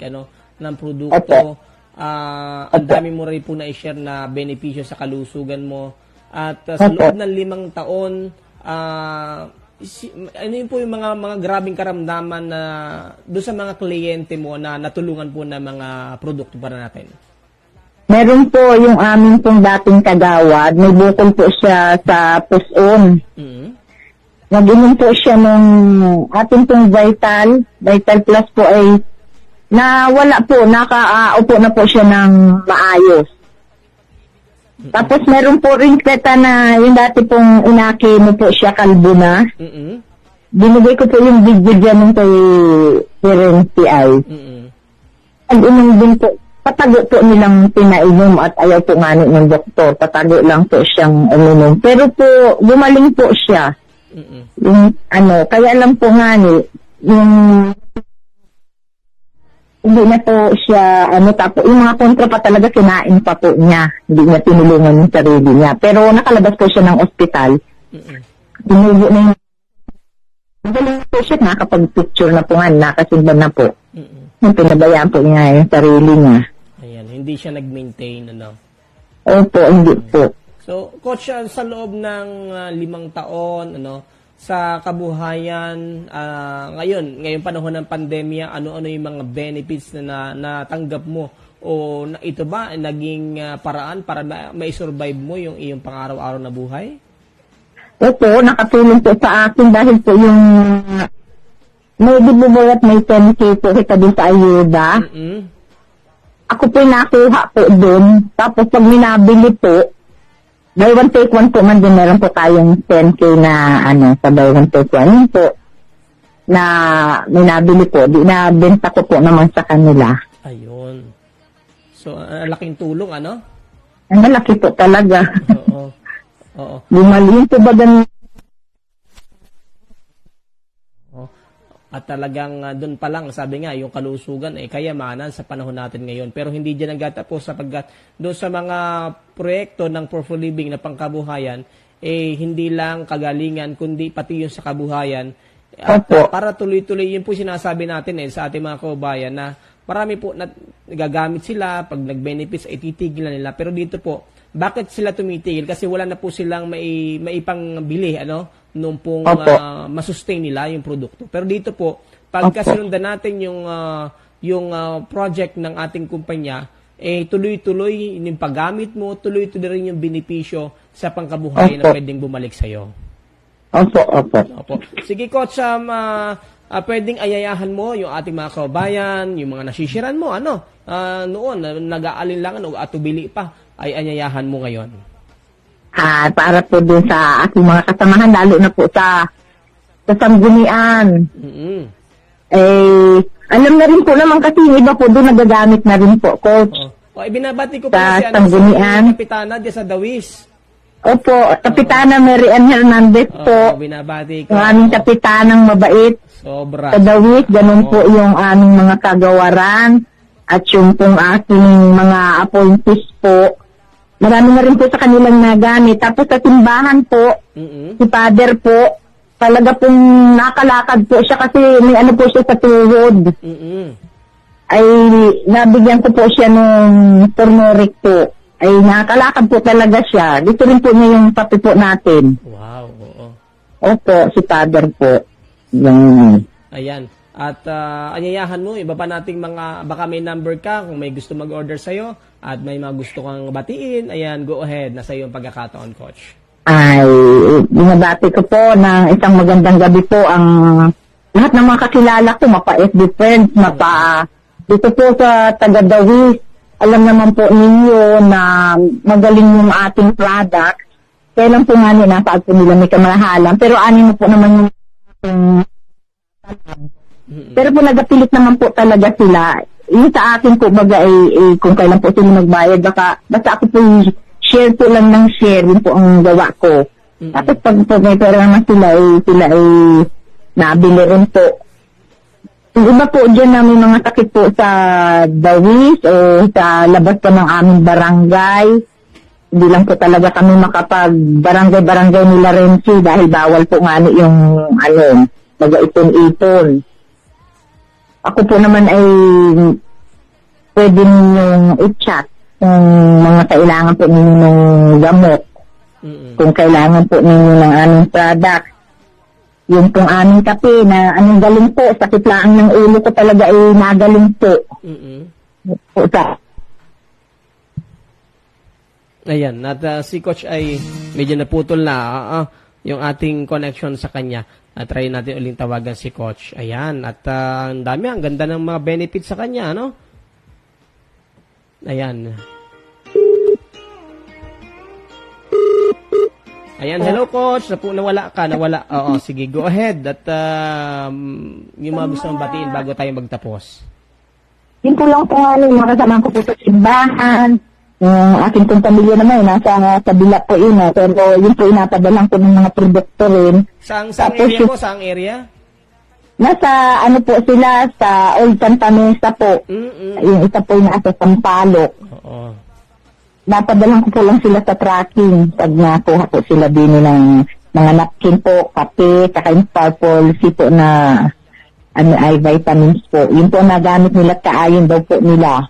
ng produkto. Ang dami mo rin po na i-share na benepisyo sa kalusugan mo. At sa loob ng 5 taon, ano yun po yung mga grabing karamdaman na doon sa mga kliyente mo na natulungan po ng mga produkto para natin? Meron po yung aming pong dating kagawad. May bukol po siya sa Puson. Nag-inom po siya ng ating pong Vital Plus po ay na wala po, nakaupo na po siya ng maayos. Tapos meron po rin kita na yung dati pong inaki mo po siya, kalbo na. Binigay ko po yung video dyan ng kay Renzi ay. Nag-inom din po, patago po nilang pinainom at ayaw po nga ng doktor, patago lang po siyang uminom. Pero po, gumaling po siya. Yung kaya lang po nga yung hindi na po siya, tapos yung mga kontra pa talaga kinain pa po niya. Hindi niya tinulungan yung sarili niya. Pero nakalabas po siya ng ospital. Tinubo na yung magaling po siya, nakapag-picture na po nga, nakasimba na po. Yung pinabayaan po niya yung sarili niya. Ayan, hindi siya nag-maintain, Opo, hindi po. So, Coach, sa loob ng 5 taon, sa kabuhayan, ngayong panahon ng pandemya, ano-ano yung mga benefits na natanggap mo? O ito ba naging paraan para ma-survive mo yung iyong pang-araw-araw na buhay? Opo, nakatulong po sa akin dahil po yung may dibuboy at may 10K po kita din sa ayuda. Ako po nakuha po dun. Tapos pag minabili po, buy one take one po man din, meron po tayong 10K na sa buy one take one. Yun po, na may nabili po, di nabenta ko po naman sa kanila. Ayun. So, laking tulong, Ang malaki po talaga. Oo. Gumaling po ba At talagang doon pa lang, sabi nga, yung kalusugan ay kayamanan sa panahon natin ngayon. Pero hindi dyan nagtatapos sapagkat doon sa mga proyekto ng For Living na pangkabuhayan, hindi lang kagalingan, kundi pati yung sa kabuhayan. At para tuloy-tuloy, yun po sinasabi natin sa ating mga kababayan na marami po na nagagamit sila, pag nag-benefits ay titigil na nila. Pero dito po, bakit sila tumitigil? Kasi wala na po silang maipangbili, nung pong masustain nila yung produkto. Pero dito po, pagka sinundan natin yung project ng ating kumpanya, tuloy-tuloy yung paggamit mo, tuloy-tuloy rin yung benepisyo sa pangkabuhay na pwedeng bumalik sa'yo. Opo. Sige, Coach, pwedeng ayayahan mo yung ating mga kababayan, yung mga nasisiran mo, noon, nag-aalinlangan o atubili pa, ay ayayahan mo ngayon. Para po din sa ating mga kasamahan, lalo na po sa sanggunian. Alam na rin po naman kasi yung iba po doon nagagamit na rin po, Coach. Ibinabati ko Sa pa si sanggunian. Kapitana diyan sa Dawis. Opo, Kapitana Mary Ann Hernandez po. Binabati ko. Ang aming kapitanang mabait. Sobra. Sa Dawis, ganun po yung aming mga kagawaran at yung pong aking mga appointees po. Marami na rin po sa kanilang nagamit. Tapos sa simbahan po, si Father po, talaga pong nakalakad po siya kasi may po siya sa tuhod. Ay nabigyan ko po siya nung turmeric po. Ay nakalakad po talaga siya. Dito rin po niya yung papi po natin. Wow, oo. Opo, si Father po. Yung... Ayan. At anyayahan mo, iba pa nating mga, baka may number ka kung may gusto mag-order sa'yo at may mga gusto kang batiin. Ayan, go ahead. Nasa iyo ang pagkakataon, Coach. Ay, binabati ko po ng isang magandang gabi po ang lahat ng mga kakilala ko, mapa-FB friends, dito po sa taga-Dawis. Alam naman po ninyo na magaling yung ating product. Kailan po nga nasa po nila may kamahalan. Pero ano po naman yung pero po nagapilit naman po talaga sila. Yung sa akin po baga kung kailan po sila magbayad, basta ako po share po lang ng share, yun po ang gawa ko. Tapos pag may pera naman sila ay nabili rin po. Yung iba po dyan na may mga sakit po sa Dawis o sa labas pa ng aming barangay. Hindi lang po talaga kami makapag barangay nila Renzi dahil bawal po nga yung mag-ipon-ipon. Ako po naman ay pwede ninyong i-chat kung mga kailangan po ninyo ng gamot. Kung kailangan po ninyo ng aming product. Yung pong aming kape na anong galing po, sakit lang ng ulo ko talaga ay nagaling po. Ayan, at si Coach ay medyo naputol na yung ating connection sa kanya. Try natin uling tawagan si Coach. Ayan, at ang dami, ang ganda ng mga benefits sa kanya, Ayan. Ayan, hello Coach. Nawala ka. Oo, sige, go ahead. At yung mga gusto mong batiin bago tayo magtapos. Yun po lang po nga mga kasama ko po sa simbahan. Yung aking pong pamilya naman, nasa kabila po yun. Pero yun po inapadalang ko ng mga produkto rin. Saang area po? Saang area? Nasa po sila, sa Old Santa Mesa po. Yung isa po yung nasa Sampaloc. Oo. Napadalang ko po lang sila sa tracking. Pag nakuha po sila din ng mga napkin po, kape, saka yung purple po na ay vitamins po. Yun po nagamit nila at kaayon daw po nila.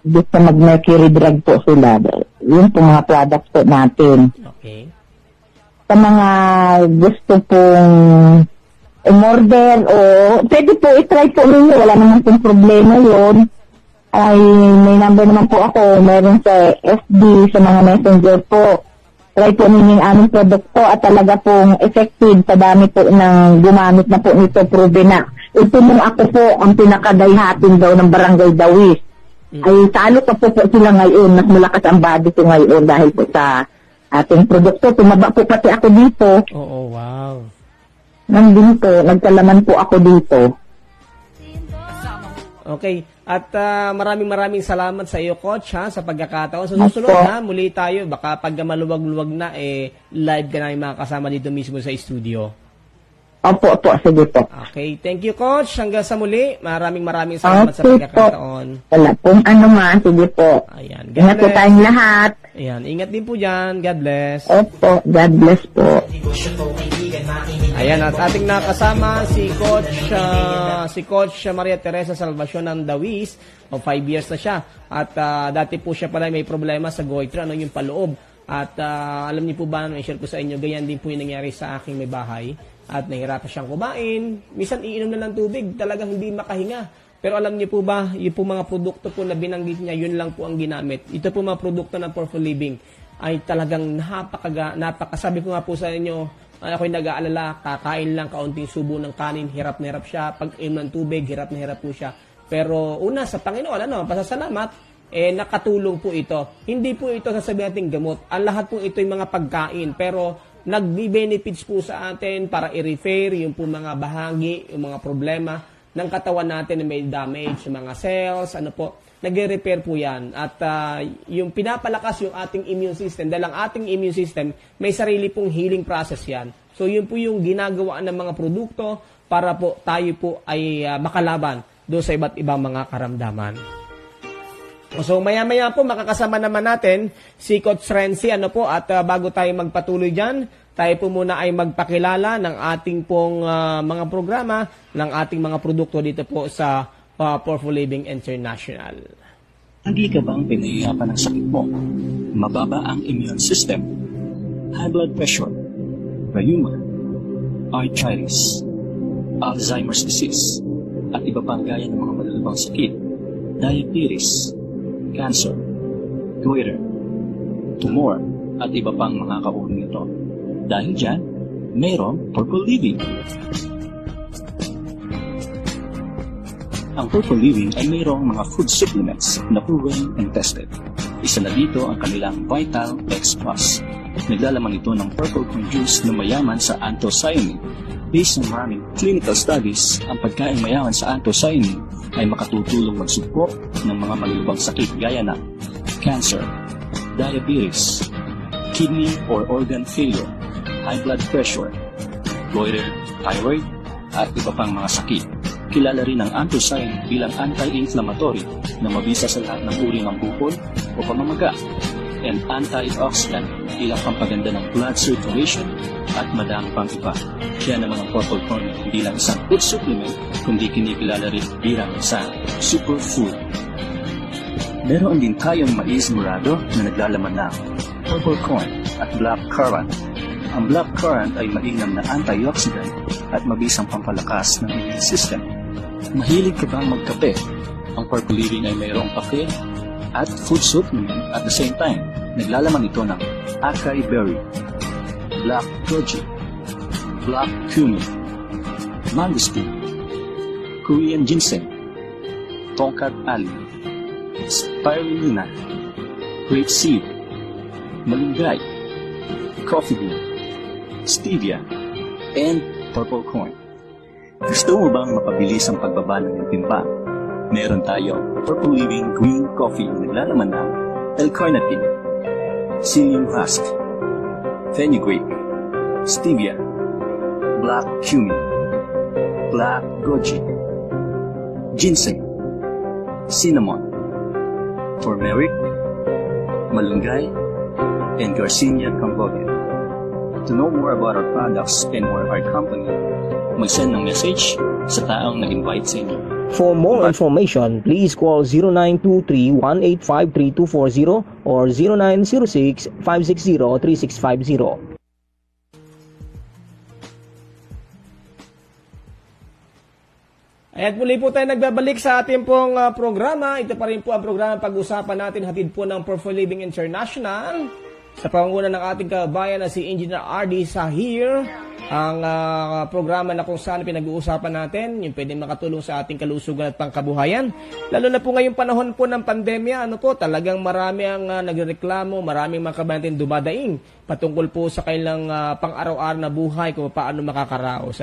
Gusto mag-mercury drug po sila. Yun po mga products po natin. Okay. Sa mga gusto pong umorder o pwede po i-try po ninyo. Wala naman pong problema yun. Ay may number naman po ako. Meron sa FB, sa mga messenger po. Try po ninyo yung aming produkto at talaga pong effective sa dami po ng gumamit na po nito. Proven na. Ito mong ako po ang pinakadayhatin daw ng Barangay Dawis. Ay talo pa po sila ngayon. Mas malakas ang body ko ngayon dahil po sa ating produkto. Tumaba po pati ako dito. Oo, wow. Nandito, nagkalaman po ako dito. Okay. At maraming salamat sa iyo, Coach, sa pagkakataon. Sa susunod, muli tayo. Baka pag maluwag-luwag na, live ka na yung mga kasama dito mismo sa studio. Opo, sige po. Okay, thank you, Coach. Hanggang sa muli, maraming salamat sa Okay po. pagkakataon. Wala pong ano man, sige po. Ayan, Ingat po tayong lahat. Ayan, ingat din po dyan. God bless. Opo, God bless po. Ayan, at ating nakasama si Coach Maria Teresa Salvacion ng Dawis. 5 years na siya. At dati po siya pala may problema sa goiter, yung paloob. At alam niyo po ba, share ko sa inyo, ganyan din po yung nangyari sa aking may bahay. At nahirapan siyang kumain. Minsan iinom na ng tubig, talagang hindi makahinga. Pero alam niyo po ba, yung po mga produkto po na binanggit niya, yun lang po ang ginamit. Ito po mga produkto ng Powerful Living ay talagang sabi ko nga po sa inyo, ako'y nag-aalala, kakain lang kaunting subo ng kanin, hirap na hirap siya. Pag inom ng tubig, hirap na hirap po siya. Pero una, sa Panginoon, pasasalamat, nakatulong po ito. Hindi po ito sasabihin natin gamot. Ang lahat po ito yung mga pagkain. Pero nagbi-benefits po sa atin para i-repair yung po mga bahagi, yung mga problema ng katawan natin na may damage, yung mga cells, nagre-repair po yan. At yung pinapalakas yung ating immune system, dahil ang ating immune system, may sarili pong healing process yan. So yun po yung ginagawa ng mga produkto para po tayo po ay makalaban doon sa iba't ibang mga karamdaman. So maya-maya po makakasama naman natin si Coach Renzi at bago tayo magpatuloy dyan, tayo po muna ay magpakilala ng ating pong mga programa, ng ating mga produkto dito po sa Powerful Living International. Hindi ka bang pinahihirapan ng sakit mo? Mababa ang immune system, high blood pressure, rheuma, arthritis, Alzheimer's disease, at iba pang gaya ng mga malalabang sakit, diabetes, cancer, goiter, tumor, at iba pang mga kaugnay nito. Dahil dyan, mayroong Purple Living. Ang Purple Living ay mayroong mga food supplements na proven and tested. Isa na dito ang kanilang Vital X Plus. Naglalaman ito ng purple corn juice na mayaman sa anthocyanin. Based on maraming clinical studies, ang pagkain mayaman sa anthocyanin ay makatutulong magsugpo ng mga malulubang sakit gaya ng cancer, diabetes, kidney or organ failure, high blood pressure, goiter, thyroid, at iba pang mga sakit. Kilala rin ang anthocyanin bilang anti-inflammatory na mabisa sa lahat ng uri ng bukol o pamamaga, and antioxidant bilang pampaganda ng blood circulation at madami pang iba. Kaya naman ang purple corn hindi lang isang food supplement, kundi kinikilala rin bilang isang superfood. Meron din tayong mais morado na naglalaman ng purple corn at black currant. Ang black currant ay mainam na antioxidant at mabisang pampalakas ng immune system. Mahilig ka bang magkape? Ang Purple Living ay mayroong kape at food supplement at the same time. Naglalaman ito ng acai berry, black goji, black cumin, mangosteen, Korean ginseng, tongkat ali, spirulina, grapeseed, malunggay, coffee bean, stevia, and purple corn. Gusto mo bang mapabilis ang pagbaba ng iyong timbang? Meron tayong Purple Living Green Coffee na naglalaman ng L-carnitine, psyllium husk, fenugreek, stevia, black cumin, black goji, ginseng, cinnamon, turmeric, malunggay, and Garcinia cambogia. To know more about our products and more our company, mag-send ng message sa taong nag-invite sa inyo. For more information, please call 0923-185-3240 or 0906-560-3650. At muli po tayo nagbabalik sa ating pong programa. Ito pa rin po ang programa pag-usapan natin, hatid po ng Powerful Living International. Sa pangunguna ng ating kabayan na si Engineer R.D. Sahir, ang programa na kung saan pinag-uusapan natin, yung pwedeng makatulong sa ating kalusugan at pangkabuhayan. Lalo na po ngayong panahon po ng pandemya, talagang marami ang nagreklamo, maraming mga kabayan natin dumadaing patungkol po sa kailang pang-araw-araw na buhay, kung paano makakaraos.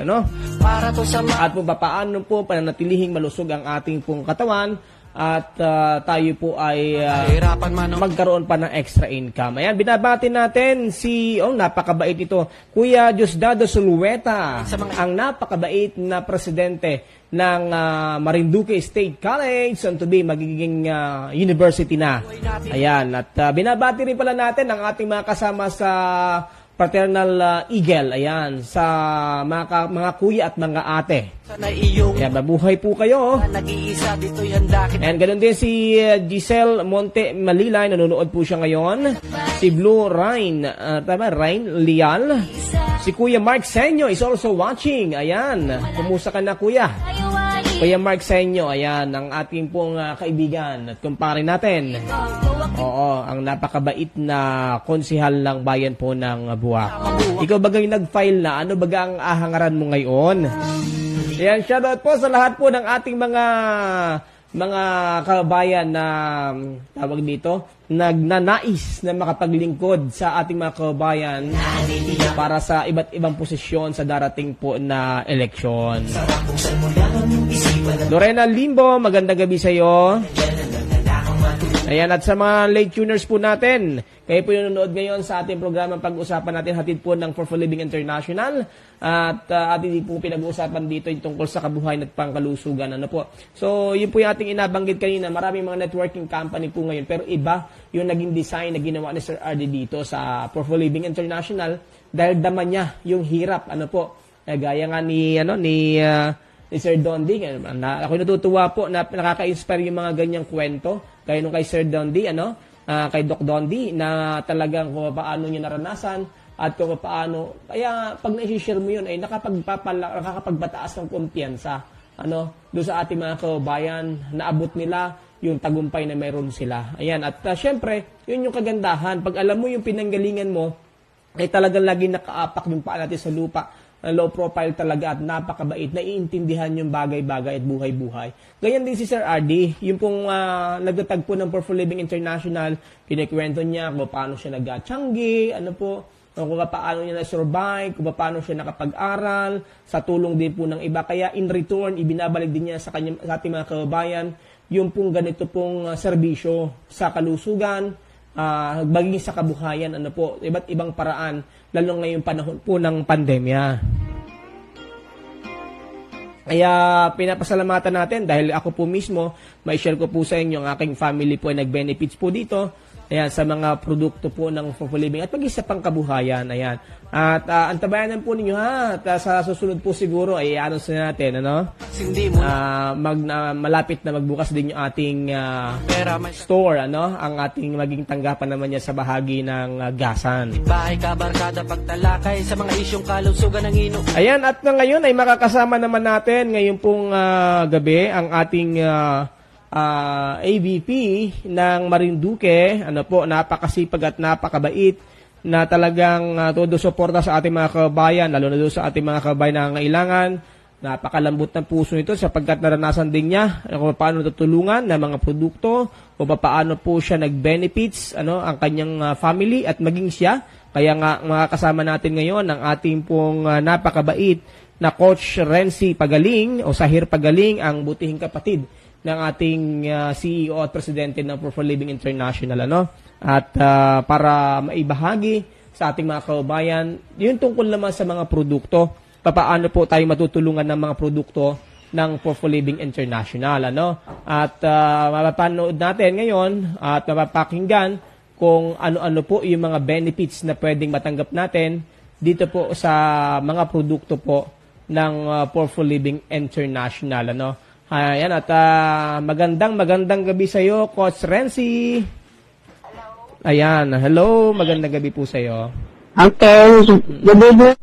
At kung paano po pananatilihing malusog ang ating pong katawan, at tayo po ay Hirapan man o magkaroon pa ng extra income. Ayan, binabati natin si, napakabait ito, Kuya Diosdado Sulueta, ang napakabait na presidente ng Marinduque State College, soon to be magiging university na. Ayan, at binabati rin pala natin ang ating mga kasama sa Fraternal Eagle, ayan, sa mga kuya at mga ate. sana iyong Kaya mabuhay po kayo. nag-iisa dito'y handa kita. And ganun din si Giselle Monte Malilay, nanonood po siya ngayon. Si Blue Rhine, Rhine Lial. Si Kuya Mark Senyo is also watching. Ayan, kumusta ka na kuya? Kuya Mark Senyo, ayan, ang ating pong kaibigan at kumpare natin. Oo, ang napakabait na konsihal ng bayan po ng Buwak. Ikaw bagay nag-file na, ano baga ang ahangaran mo ngayon? Ayan, shoutout po sa lahat po ng ating mga kabayan na tawag dito, nagnanais na makapaglingkod sa ating mga kabayan para sa iba't ibang posisyon sa darating po na eleksyon. Lorena Limbo, magandang gabi sa iyo. Ayan, at sa mga late tuners po natin, kayo po yung nanonood ngayon sa ating programang pag-usapan natin, hatid po ng For Living International. At ating po pinag-uusapan dito yung tungkol sa kabuhayan at pangkalusugan. Ano po? So, yun po yung ating inabanggit kanina. Maraming mga networking company po ngayon. Pero iba yung naging design na ginawa ni Sir RD dito sa For Living International dahil dama niya yung hirap. Ano po? Gaya nga ni Sir Dondi. Ako natutuwa po na nakaka-inspire yung mga ganyang kwento. Kaya nung kay Sir Dondi, kay Doc Dondi, na talagang kung paano niya naranasan at kung paano, kaya pag na-share mo yun, ay nakakapagbataas ng kumpiyansa, doon sa ating mga kabayan, naabot nila yung tagumpay na meron sila. Ayan, at syempre, yun yung kagandahan. Pag alam mo yung pinanggalingan mo, ay talagang lagi nakaapak yung paa natin sa lupa. Low profile talaga at napakabait, naiintindihan yung bagay-bagay at buhay-buhay. Ganyan din si Sir RD, yung pong nagtatag po ng For Living International, kinikwento niya kung paano siya nag-tiyanggi, kung paano niya na-survive, kung paano siya nakapag-aral, sa tulong din po ng iba. Kaya in return, ibinabalik din niya sa ating mga kababayan, yung pong ganito pong serbisyo sa kalusugan, baging sa kabuhayan, iba't ibang paraan, lalo ngayong panahon po ng pandemya. Kaya pinapasalamatan natin dahil ako po mismo, may share ko po sa inyo, ang aking family po ay nag-benefits po dito. Ayan, sa mga produkto po ng For Living at mag-isa pang kabuhayan. Ayan. At antabayanan po ninyo at sa susunod po siguro ay i-announce na natin, Hindi mo malapit na magbukas din yung ating pera may store, ang ating maging tanggapan naman niya sa bahagi ng gasan. bahay ka barkada pagtalakay sa mga isyong kalusugan ng ino. Ayan, at ngayon ay makakasama naman natin ngayon pong gabi ang ating AVP ng Marinduque, napakasipag at napakabait na talagang todo suporta sa ating mga kabayan, lalo na doon sa ating mga kabayan na nangangailangan. Napakalambot ng puso nito sapagkat naranasan din niya kung paano tutulungan ng mga produkto, kung paano po siya nag-benefits, ang kanyang family at maging siya. Kaya nga makakasama natin ngayon ang ating pong napakabait na Coach Renzi Pagaling o Sahir Pagaling, ang butihing kapatid ng ating CEO at presidente ng For Living International, at para maibahagi sa ating mga kababayan yun tungkol naman sa mga produkto, paano po tayo matutulungan ng mga produkto ng For Living International, at mapapanood natin ngayon at mapapakinggan kung ano-ano po yung mga benefits na pwedeng matanggap natin dito po sa mga produkto po ng For Living International, Ayan, at magandang gabi sa iyo, Coach Renzi. Ayan, hello, magandang gabi po sa iyo. Okay, good evening.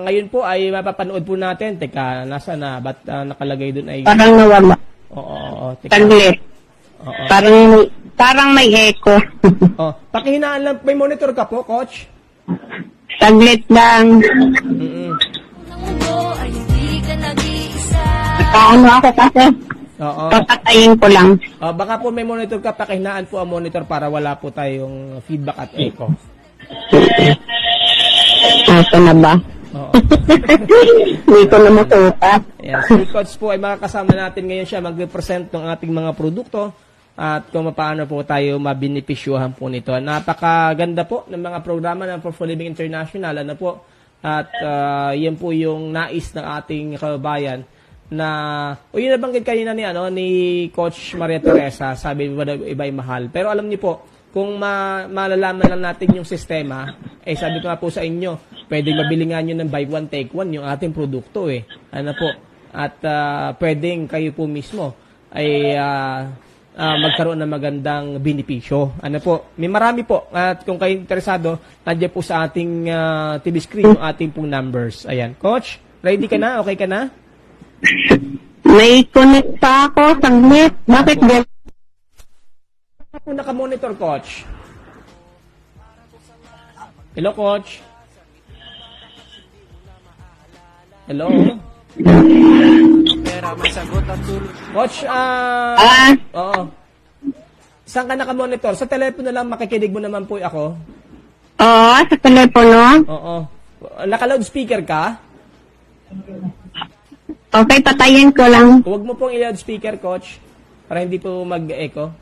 Ngayon po ay mapapanood po natin. Teka, nasa na? Ba't nakalagay doon ay... Parang nawala. Oo, teka. Taglit. Oo. Parang may echo. Pakihinaan lang, may monitor ka po, Coach? Taglit lang. Paano ako kasi? Oo. Papatayin ko lang. Baka po may monitor ka, pakihinaan po ang monitor para wala po tayong feedback at echo. Ito na ba? Oo. Hindi ko na masukat. Ayan, si Coach po ay makakasama natin ngayon siya mag-represent ng ating mga produkto at kung paano po tayo mabinipisyuhan po nito. Napakaganda po ng mga programa ng For Living International. Ano po? At yan po yung nais ng ating kababayan na yun nabanggit kanina ni Coach Maria Teresa, sabi mo daw iba'y mahal. Pero alam niyo po, kung malalaman lang natin yung sistema, sabi ko nga po sa inyo, pwedeng mabili nga nyo ng buy one take one yung ating produkto Ano po? At pwedeng kayo po mismo ay magkaroon ng magandang benepisyo. Ano po? May marami po. At kung kayo interesado, nandiyan po sa ating TV screen yung ating pong numbers. Ayan. Coach, ready ka na? Okay ka na? May connect pa ako, saglit. Bakit ganyan? Ako naka-monitor, Coach. Hello, Coach. Hello. Pera may sagot at tulog. Coach, oo. Saan ka naka-monitor? Sa telepono lang, makikinig mo naman po ako. Oo, sa telepono. Oo. Naka-loudspeaker ka? Okay, patayin ko lang. Huwag mo pong i-loudspeaker, Coach, para hindi po mag-echo.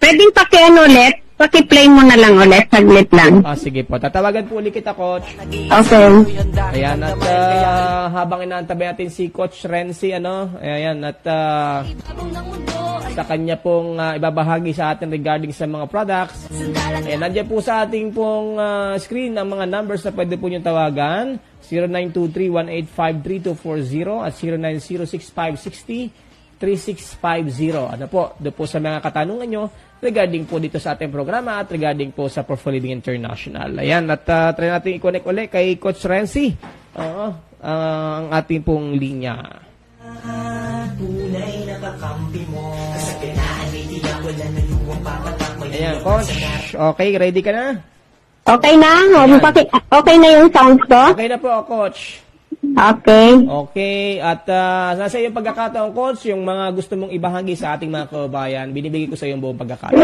Pwedeng ulit. Paki-play mo na lang ulit. Saglit lang. Sige po. Tatawagan po ulit kita, Coach. Okay. Ayan, at habang inaantabay natin si Coach Renzi, ayan, at sa kanya pong ibabahagi sa atin regarding sa mga products. Ayan, nandiyan po sa ating pong screen ang mga numbers na pwede po niyong tawagan. 0923-185-3240 at 0906-560-3650. Ano po, doon po sa mga katanungan nyo regarding po dito sa ating programa at regarding po sa For Living International. Ayan, at try natin i-connect ulit kay Coach Renzi. Ang ating pong linya. Ayan, Coach. Okay, ready ka na? Okay na? Okay na yung sounds ko? Okay na po, Coach. Okay. Okay, at nasa iyong pagkakataon, Coach, yung mga gusto mong ibahagi sa ating mga kababayan, binibigay ko sa iyong buong pagkakataon.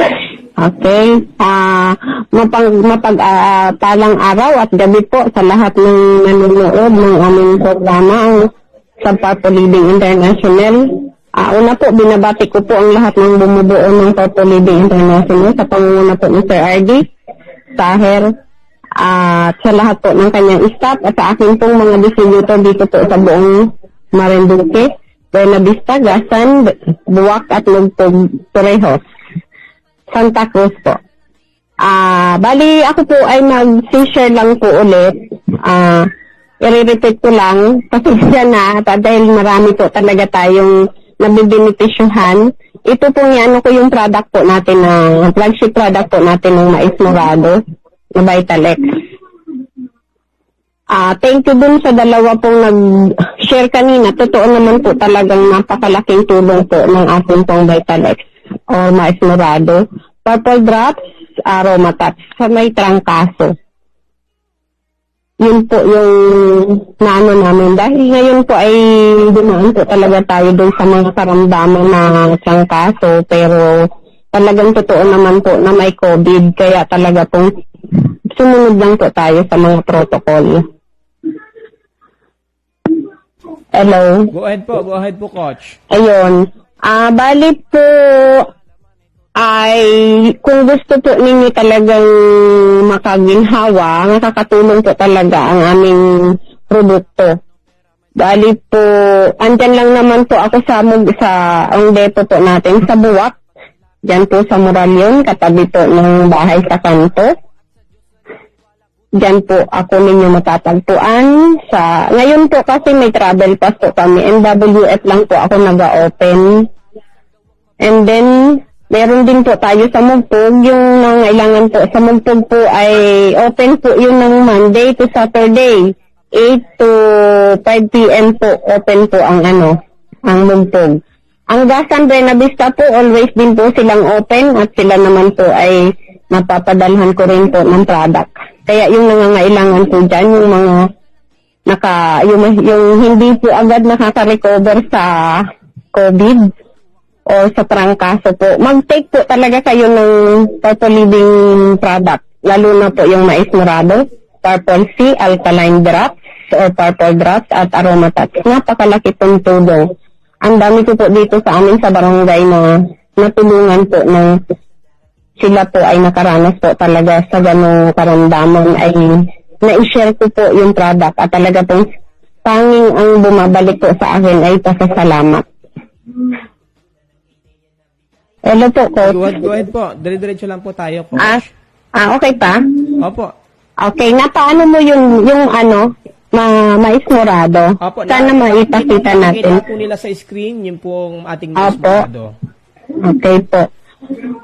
Okay. Mapagpalang araw at gabi po sa lahat ng nanonood ng aming programa sa For Living International. Una po, binabati ko po ang lahat ng bumubuo ng For Living International sa pangunguna po ni Sir RD Taher. At sa lahat po ng kanyang staff at sa akin pong mga distributor dito po sa buong Marinduque, Buena Vista, Gasan, Buwak at Lugtog, Torrejos, Santa Cruz po. Bali ako po ay mag-share lang po ulit. I-repeat ko lang kasi na dahil marami po talaga tayong nabibenepisyuhan. Ito po yung product po natin flagship product po natin ng Mais Morado na Vitalex. Thank you dun sa dalawa pong nag-share kanina. Totoo naman po talagang napakalaking tulong po ng ating pong Vitalex o Mais Morado. Purple Drops, Aroma Touch sa may trangkaso. Yun po yung naano namin. Dahil ngayon po ay dumaan po talaga tayo dun sa mga karamdaman na trangkaso. Pero talagang totoo naman po na may COVID. Kaya talaga pong sumunod lang po tayo sa mga protocol. Hello? Go ahead po, Coach. Ayun. Bali po ay kung gusto po ninyo talagang makaginhawa, nakakatulong po talaga ang aming produkto. Bali po, andyan lang naman po ako sa ang depo po natin sa Buwak. Diyan po sa Moralion, katabi po ng bahay sa kanto. Diyan po ako ninyo matatagpuan. Ngayon po kasi may travel pass po kami. NWF lang po ako nag-open. And then, meron din po tayo sa Mugpog. Yung nangailangan po sa Mugpog po ay open po yun ng Monday to Saturday. 8 to 5 p.m. po open po ang Mugpog. Ang Gasan Buena Vista po, always din po silang open at sila naman po ay napapadalhan ko rin po ng product. Kaya yung nangangailangan po dyan, yung mga yung hindi po agad nakaka-recover sa COVID o sa trangkaso po, mag-take po talaga kayo ng Purple Living product. Lalo na po yung Mais Morado, Purple C, Alkaline Drops, or purple drops at aromatox. Napakalaki pong tulong. Ang dami ko po dito sa amin sa barangay na natulungan po ng sila po ay nakaranas po talaga sa ganong karamdaman ay na-share ko po yung product at talaga pong tanging ang bumabalik po sa akin ay pasasalamat. Hello po, Coach. Go ahead po. Dire-diretso lang po tayo, Coach. Okay pa? Opo. Okay, napaano mo yung maismorado? Opo. Sana maipakita natin. Nakikita po nila sa screen, yung pong ating Opo. masmurado. Okay po.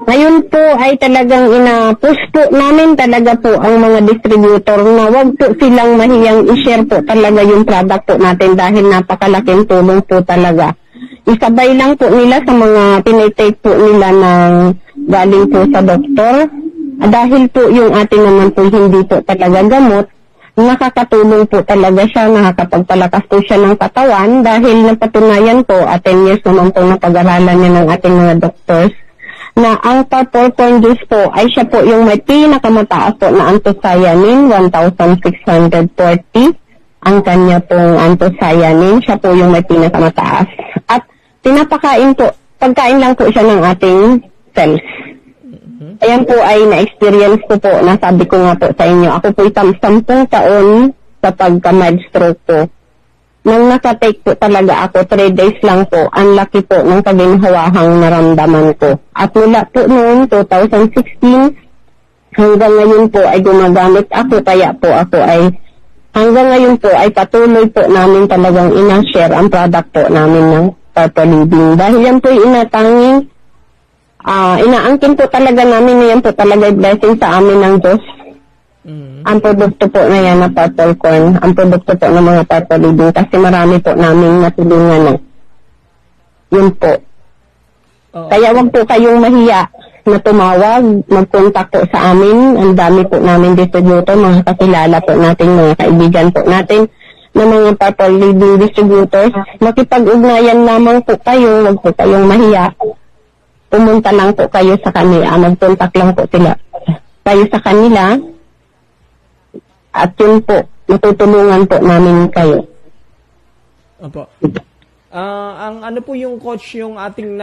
Ngayon po ay talagang ina-push po namin talaga po ang mga distributor na wag po silang mahiyang i-share po talaga yung product po natin dahil napakalaking tulong po talaga. Isabay lang po nila sa mga tinitake po nila ng galing po sa doktor. Dahil po yung ating naman po hindi po talaga gamot, nakakatulong po talaga siya, nakakapagpalakas po siya ng katawan dahil napatunayan po at 10 years naman po na pag-aralan niya ng ating mga doctors na ang purple corn juice po ay siya po yung may pinakamataas po na anthocyanin, 1,640. Ang kanya pong anthocyanin, siya po yung may pinakamataas. At pinapakain po, pagkain lang po siya ng ating cells. Ayan po ay na-experience ko po, nasabi ko nga po sa inyo. Ako po 10 taon sa pagka-mild stroke ko. Nang nakatake po talaga ako, 3 days lang po, ang laki po ng kaginhawahang naramdaman ko. At mula po noon, 2016, hanggang ngayon po ay gumagamit ako, kaya po ako ay, hanggang ngayon po ay patuloy po namin talagang ina-share ang product po namin ng Purple Living. Dahil yan po yung inatanging, inaangkin po talaga namin, yan po talaga blessing sa amin ng Diyos. Ang produkto po na yan na purple corn, ang produkto po ng mga Purple Living kasi marami po namin natulungan na. Yun po. Kaya wag po kayong mahiya na tumawag, mag-contact po sa amin. Ang dami po namin distributor, mga kakilala po natin, mga kaibigan po natin na mga Purple Living distributors. Makipag-ugnayan lamang po kayo, wag po kayong mahiya. Pumunta lang po kayo sa kanila, mag-contact lang po sila kayo sa kanila. At yun po, matutulungan po namin kayo. Opo. Ang ano po yung coach, yung ating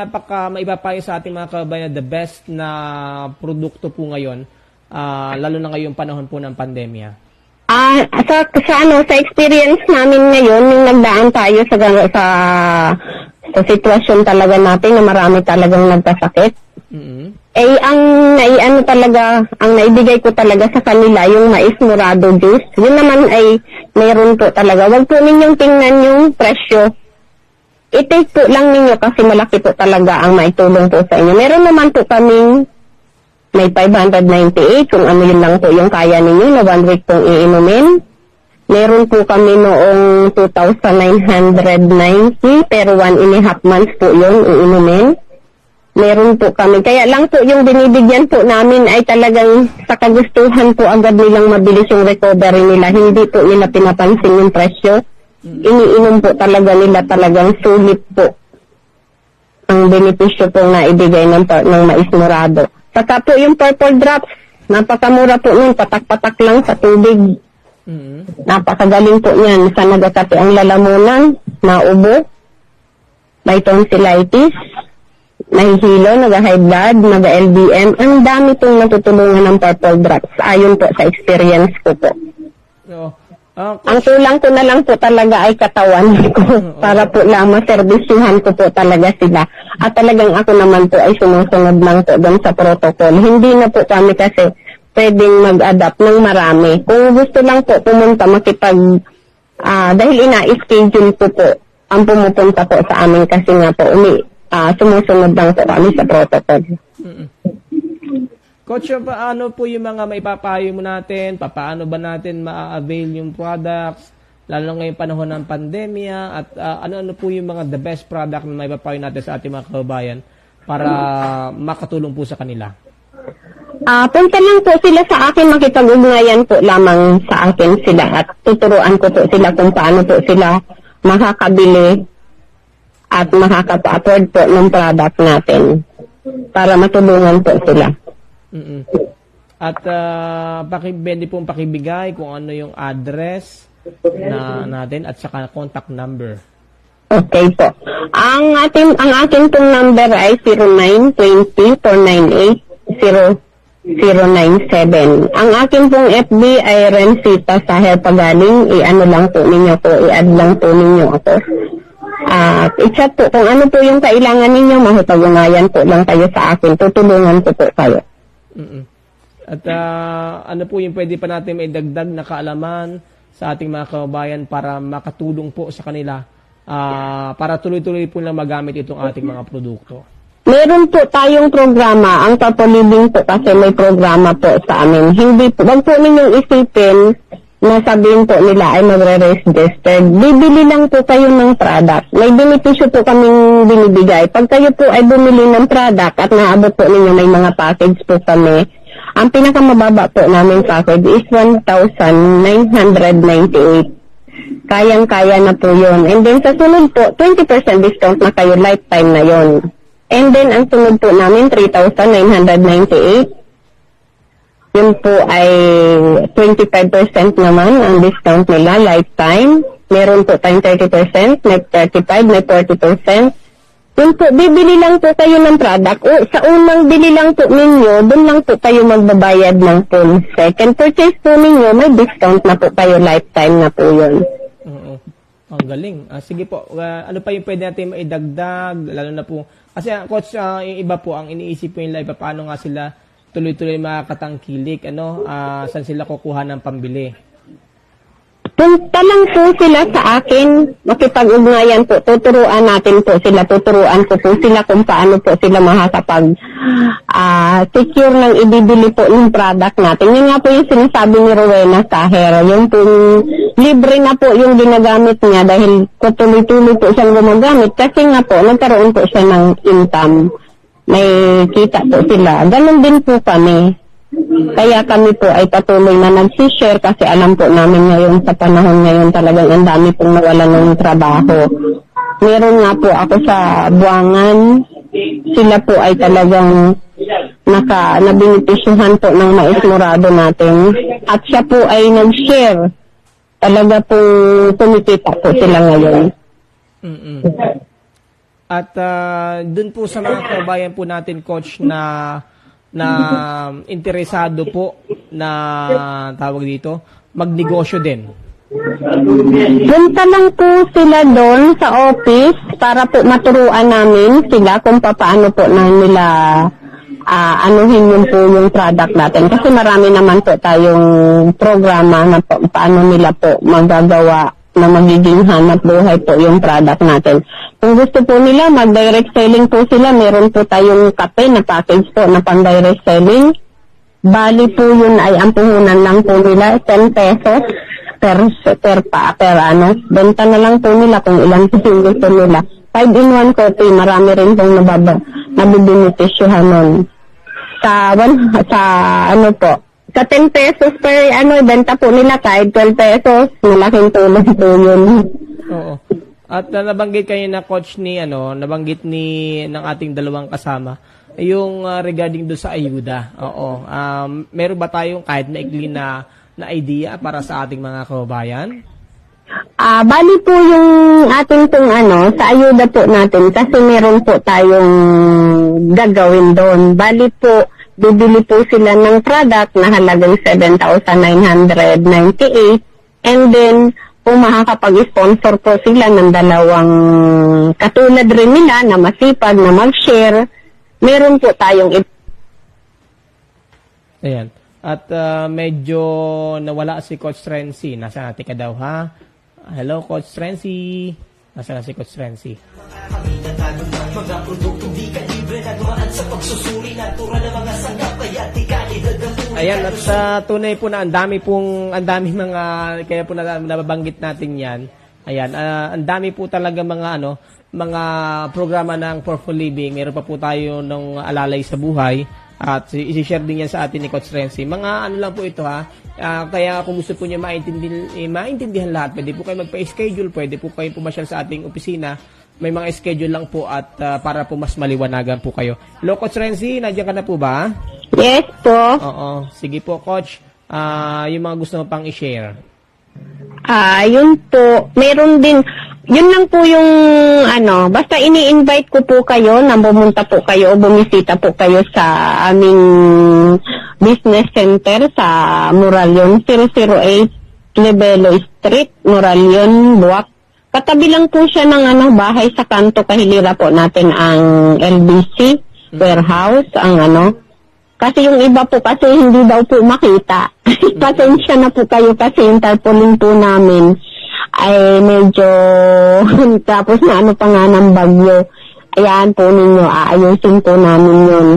maipapayo sa ating mga kabayan, the best na produkto po ngayon, lalo na ngayong panahon po ng pandemya? Sa experience namin ngayon, nung nagdaan tayo sa sitwasyon talaga natin na marami talagang nagkasakit, ang naibigay ko talaga sa kanila yung mais morado juice. Yun naman ay meron po talaga. Huwag po ninyong tingnan yung presyo. I-take po lang ninyo kasi malaki po talaga ang maitulong po sa inyo. Meron naman po kaming may 598 kung ano yun lang po yung kaya ninyo na 1 week pong iinumin. Meron po kami noong 2,990 pero 1.5 months po yun iinumin. Meron po kami. Kaya lang po yung binibigyan po namin ay talagang sa kagustuhan po agad nilang mabilis yung recovery nila. Hindi po nila pinapansin yung presyo. Iniinom po talaga nila talagang sulit po ang benepisyo pong naibigay ng mais morado. Saka po yung purple drops, napakamura po nun, patak-patak lang sa tubig. Napakagaling po niyan. Sa nagkakati ang lalamunan, naubo, may tonsillitis, nahihilo, nag-high blood, nag-LBM. Ang dami pong natutulungan ng purple drops. Ayon po sa experience ko po. Ang kulang ko na lang po talaga ay katawan ko para po lang maserbisyuhan ko po talaga sila. At talagang ako naman po ay sumusunod lang po doon sa protocol. Hindi na po kami kasi pwedeng mag-adapt ng marami. Kung gusto lang po pumunta dahil ina-schedule ko po ang pumupunta po sa amin kasi nga po sumusunod lang po kami sa protocol. Coach, paano po yung mga maipapayo mo natin? Paano ba natin ma-avail yung products? Lalo ngayong panahon ng pandemya? At ano-ano po yung mga the best product na maipapayo natin sa ating mga kababayan para makatulong po sa kanila? Punta lang po sila sa akin, makipag-ugnayan po lamang sa akin sila at tuturuan ko po sila kung paano po sila makakabili at makaka-afford po ng product natin para matulungan po sila. At pakibigay kung ano yung address natin at saka contact number. Okay po. Ang akin pong number ay 0920-498-0097. Ang akin pong FB ay Rencita Saher Pagaling. I-add lang po ninyo ako. I-chat po kung ano po yung kailangan ninyo, makipag-ugnayan po lang kayo sa akin. Tutulungan ko po kayo. At ano po yung pwede pa natin may dagdag na kaalaman sa ating mga kababayan para makatulong po sa kanila para tuloy-tuloy po na magamit itong ating mga produkto? Meron po tayong programa, ang Papalibing po kasi may programa po sa amin. Hindi po, wag po ninyong isipin na sabihin po nila ay magre-register. Bibili lang po kayo ng product. May benepisyo po kaming binibigay. Pag kayo po ay bumili ng product at naabot po ninyo, may mga package po kami. Ang pinakamababa po namin package is 1,998. Kayang-kaya na po yun. And then sa sunod po, 20% discount na kayo, lifetime na yun. And then ang sunod po namin, 3,998. Yun po ay 25% naman ang discount nila, lifetime. Meron po tayong 30%, may 35%, may 40%. Yun po, bibili lang po kayo ng product. O, sa unang bili lang po ninyo, doon lang po kayo magbabayad ng full. Second purchase po ninyo, may discount na po kayo, lifetime na po yun. Oo. Ang galing. Sige po, ano pa yung pwede natin maidagdag? Lalo na po, kasi coach, yung iba po, ang iniisip po nila, paano nga sila tuloy-tuloy makakatangkilik, saan sila kukuha ng pambili? Punta lang po sila sa akin, makipag-ugnayan po, tuturuan natin po sila, tuturuan ko po sila kung paano po sila makakapag-secure ng ibibili po ng product natin. Yun nga po yung sinasabi ni Rowena Saher, yung po libre na po yung ginagamit niya dahil tuloy-tuloy po siyang gumagamit kasi nga po, nagkaroon po siya ng income. May kita po sila. Ganon din po kami. Kaya kami po ay patuloy na nag-share kasi alam po namin ngayon sa panahon ngayon talagang ang dami pong nawalan ng trabaho. Meron nga po ako sa Buangan, sila po ay talagang nabinipisyuhan po ng Mais Morado natin at siya po ay nag-share. Talaga po kumikita po sila ngayon. At dun po sa mga kabayan po natin, coach, na interesado po na tawag dito, magnegosyo din. Punta lang po sila doon sa office para po maturuan namin sila kung paano po na nila anuhin yun po yung product natin. Kasi marami naman po tayong programa na po, paano nila po magagawa na magiging hanap buhay po yung product natin. Kung gusto po nila, mag-direct selling po sila. Meron po tayong kape na package po na pang-direct selling. Bali po yun ay ang puhunan lang po nila, 10 pesos per benta na lang po nila kung ilan po yung gusto nila. 5-in-1 coffee, marami rin pong nabibenefisyuhan nun. Sa 10 pesos per benta po nila kahit 12 pesos, malaking tulong po yun. Oo. At nabanggit kayo na coach nabanggit ng ating dalawang kasama, yung regarding do sa ayuda. Oo. Meron ba tayong kahit maikli na idea para sa ating mga kababayan? Bali po yung ating pong sa ayuda po natin kasi meron po tayong gagawin doon. Bali po, bibili po sila ng product na halagang 7,998 and then kung makakapag-sponsor po sila ng dalawang katulad rin nila na masipag na mag-share, meron po tayong Ayan. At medyo nawala si Coach Renzi. Nasa natin ka daw, ha? Hello, Coach Renzi. Nasa na si Coach Renzi? Ayan, at sa tunay po na ang dami mga, kaya po nababanggit natin yan. Ayan, ang dami po talaga mga programa ng For Living. Meron pa po tayo ng Alalay sa Buhay. At isi-share din yan sa atin ni Coach Renzi. Mga lang po ito, ha. Kaya kung gusto po niyo maintindihan lahat, pwede po kayo magpa-schedule, pwede po kayo pumasyal sa ating opisina. May mga schedule lang po at para po mas maliwanagan po kayo. Hello, Coach Renzi, nandiyan ka na po ba? Yes po. Oo. Sige po, Coach. Yung mga gusto mo pang i-share. Yun po, meron din, yun lang po yung basta ini-invite ko po kayo na bumunta po kayo o bumisita po kayo sa aming business center sa Moralion, 008 Lebelo Street, Moralion, Buwak. Katabi lang po siya ng bahay sa kanto kahilira po natin ang LBC warehouse, kasi yung iba po kasi hindi daw po makita. Pasensya na po kayo kasi yung tarpaulin po namin ay medyo tapos na pa nga ng bagyo. Ayan po ninyo, aayusin po namin yun.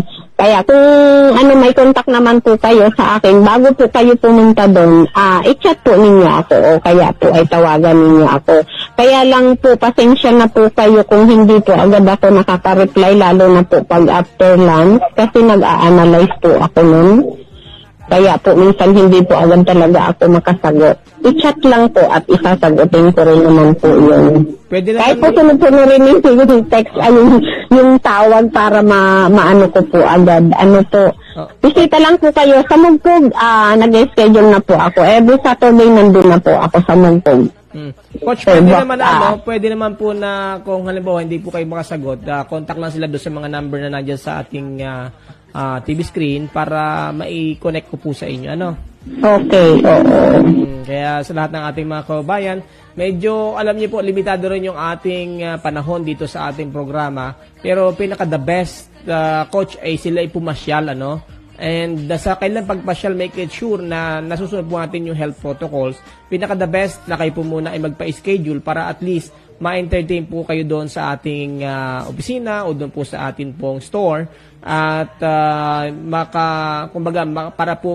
Kaya kung may contact naman po kayo sa akin, bago po kayo pumunta doon, i-chat po ninyo ako o kaya po ay tawagan ninyo ako. Kaya lang po, pasensya na po kayo kung hindi po agad ako nakaka-reply, lalo na po pag after lunch, kasi nag-a-analyze po ako nun. Kaya po, minsan hindi po agad talaga ako makasagot. I-chat lang po at isasagutin ko rin naman po yun. Pwede Kahit po naman, sunod-sunod rin yung text, yung tawag para maano ko po agad. Bisita lang po kayo sa Mugpog. Nag-schedule na po ako. Every Saturday nandun na po ako sa Mugpog. Coach, pwede naman po na kung halimbawa hindi po kayo makasagot, contact lang sila doon sa mga number na nandiyan sa ating TV screen para mai-connect ko po sa inyo. Okay, oo. Kaya sa lahat ng ating mga kababayan, medyo alam niyo po, limitado rin yung ating panahon dito sa ating programa. Pero pinaka-the best, coach, ay sila ay pumasyal, And sa kailan pagpasyal, make it sure na nasusunod po natin yung health protocols. Pinaka-the best na kayo po muna ay magpa-schedule para at least ma-entertain po kayo doon sa ating opisina o doon po sa atin pong store. At para po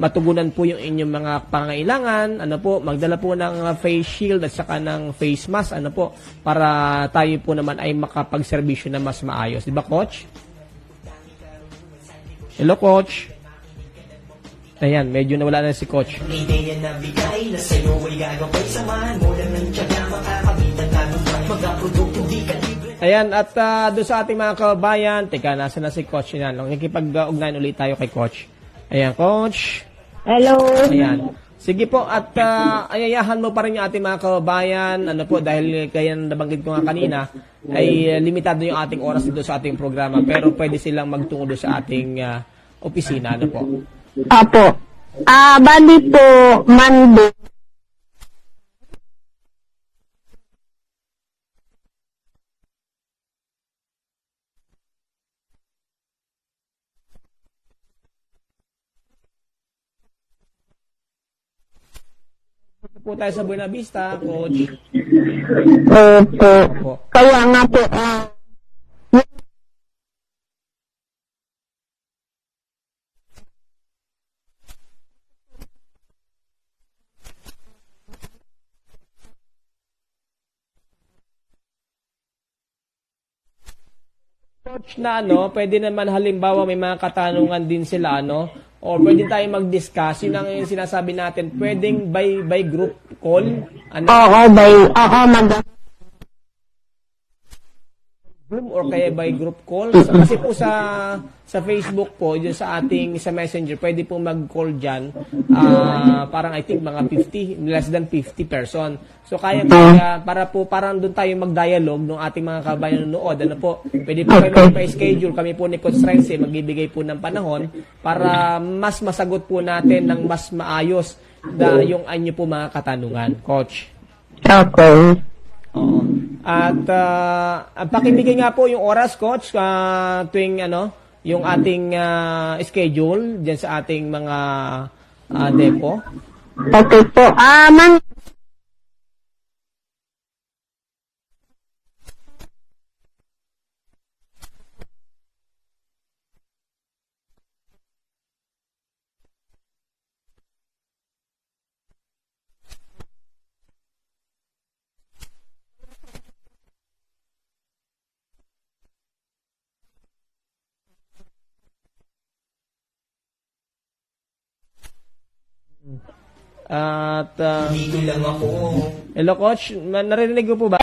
matugunan po yung inyong mga pangailangan, magdala po ng face shield at saka ng face mask, para tayo po naman ay makapagserbisyo na mas maayos. Di ba, Coach? Hello, Coach. Ayan, medyo nawala na si Coach. Ayan, at doon sa ating mga kabayan, teka, nasa na si Coach yan. Nakikipag-ugnayan ulit tayo kay Coach. Ayan, Coach. Hello. Ayan. Sige po, at ayayahan mo pa rin yung ating mga kababayan, dahil kaya nabanggit ko nga kanina, ay limitado yung ating oras dito sa ating programa, pero pwede silang magtungo doon sa ating opisina, po. Apo. Bali po, Monday. Po tayo sa Buena Vista, Coach. Opo. Kaya nga po, Coach na pwede naman halimbawa may mga katanungan din sila, or pwede tayo mag-discuss, yun ang sinasabi natin, pwedeng by group call, Zoom or kaya by group call. Kasi po sa Facebook po, yun sa Messenger, pwede po mag-call dyan. Parang I think mga 50, less than 50 person. So kaya parang doon tayo mag-dialogue ng ating mga kabayan nanonood. Pwede po kayo magpa-schedule. Kami po ni Coach Rense, magbibigay po ng panahon para mas masagot po natin ng mas maayos yung anyo po mga katanungan. Coach. okay. Oo. At pakibigay nga po yung oras, Coach, tuwing yung ating schedule diyan sa ating mga depo. Okay po. At hello, Coach. Narinig ko po ba?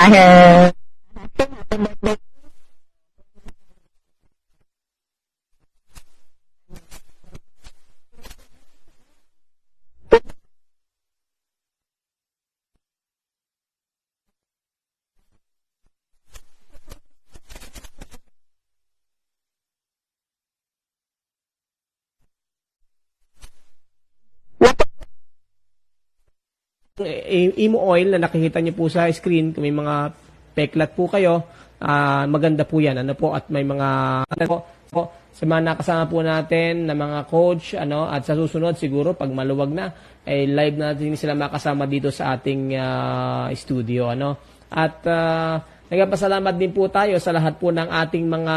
Imo oil na nakikita niyo po sa screen, kung may mga peklat po kayo, maganda po yan. Ano po, at may mga sa mga nakasama po natin na mga coach, at sa susunod siguro pag maluwag na, ay live natin sila makasama dito sa ating studio. At nagpasalamat din po tayo sa lahat po ng ating mga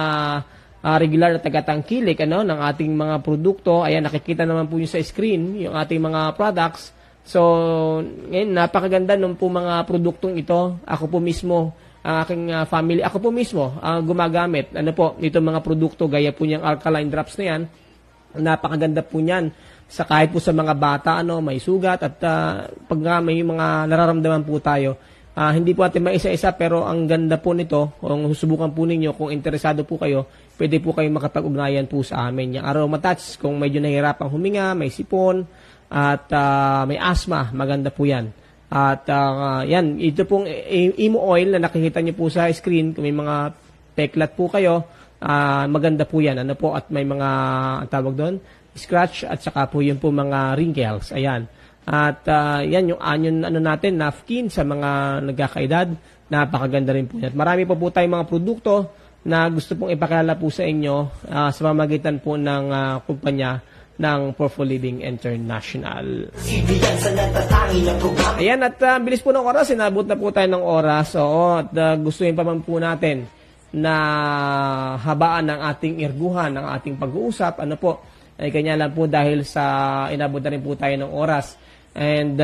regular na tagatangkilik ng ating mga produkto. Ayan, nakikita naman po yung sa screen, yung ating mga products. So, ngayon, napakaganda nung po mga produktong ito. Ako po mismo, ang aking family, ako po mismo gumagamit. Itong mga produkto, gaya po niyang alkaline drops na yan. Napakaganda po niyan. Sa kahit po sa mga bata, may sugat at pag may mga nararamdaman po tayo, hindi po natin maisa-isa, pero ang ganda po nito, kung susubukan po ninyo, kung interesado po kayo, pwede po kayong makapag-ugnayan po sa amin. Yung Aroma Touch, kung medyo nahihirapang huminga, may sipon, at may asthma, maganda po yan. At yan, ito pong Imo oil na nakikita niyo po sa screen, kung may mga peklat po kayo, maganda po yan. At may mga, tawag doon, scratch, at saka po yun po mga wrinkles. Ayan. At yan yung anyon natin, napkin sa mga nagkakaedad, napakaganda rin po yan. At marami pa po tayong mga produkto na gusto pong ipakilala po sa inyo sa pamamagitan po ng kumpanya ng For Living International. Ayan, at bilis po ng oras, sinabot na po tayo ng oras. Oo, at gustuin pa man po natin na habaan ng ating irguhan, ng ating pag-uusap. Ay kanya lang po dahil sa inabot na rin po tayo ng oras. And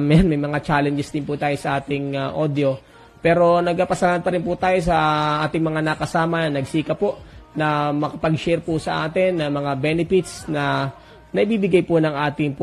may mga challenges din po tayo sa ating audio. Pero nagpasalamat pa rin po tayo sa ating mga nakasama na nagsika po na makapag-share po sa atin ng mga benefits na naibibigay po ng ating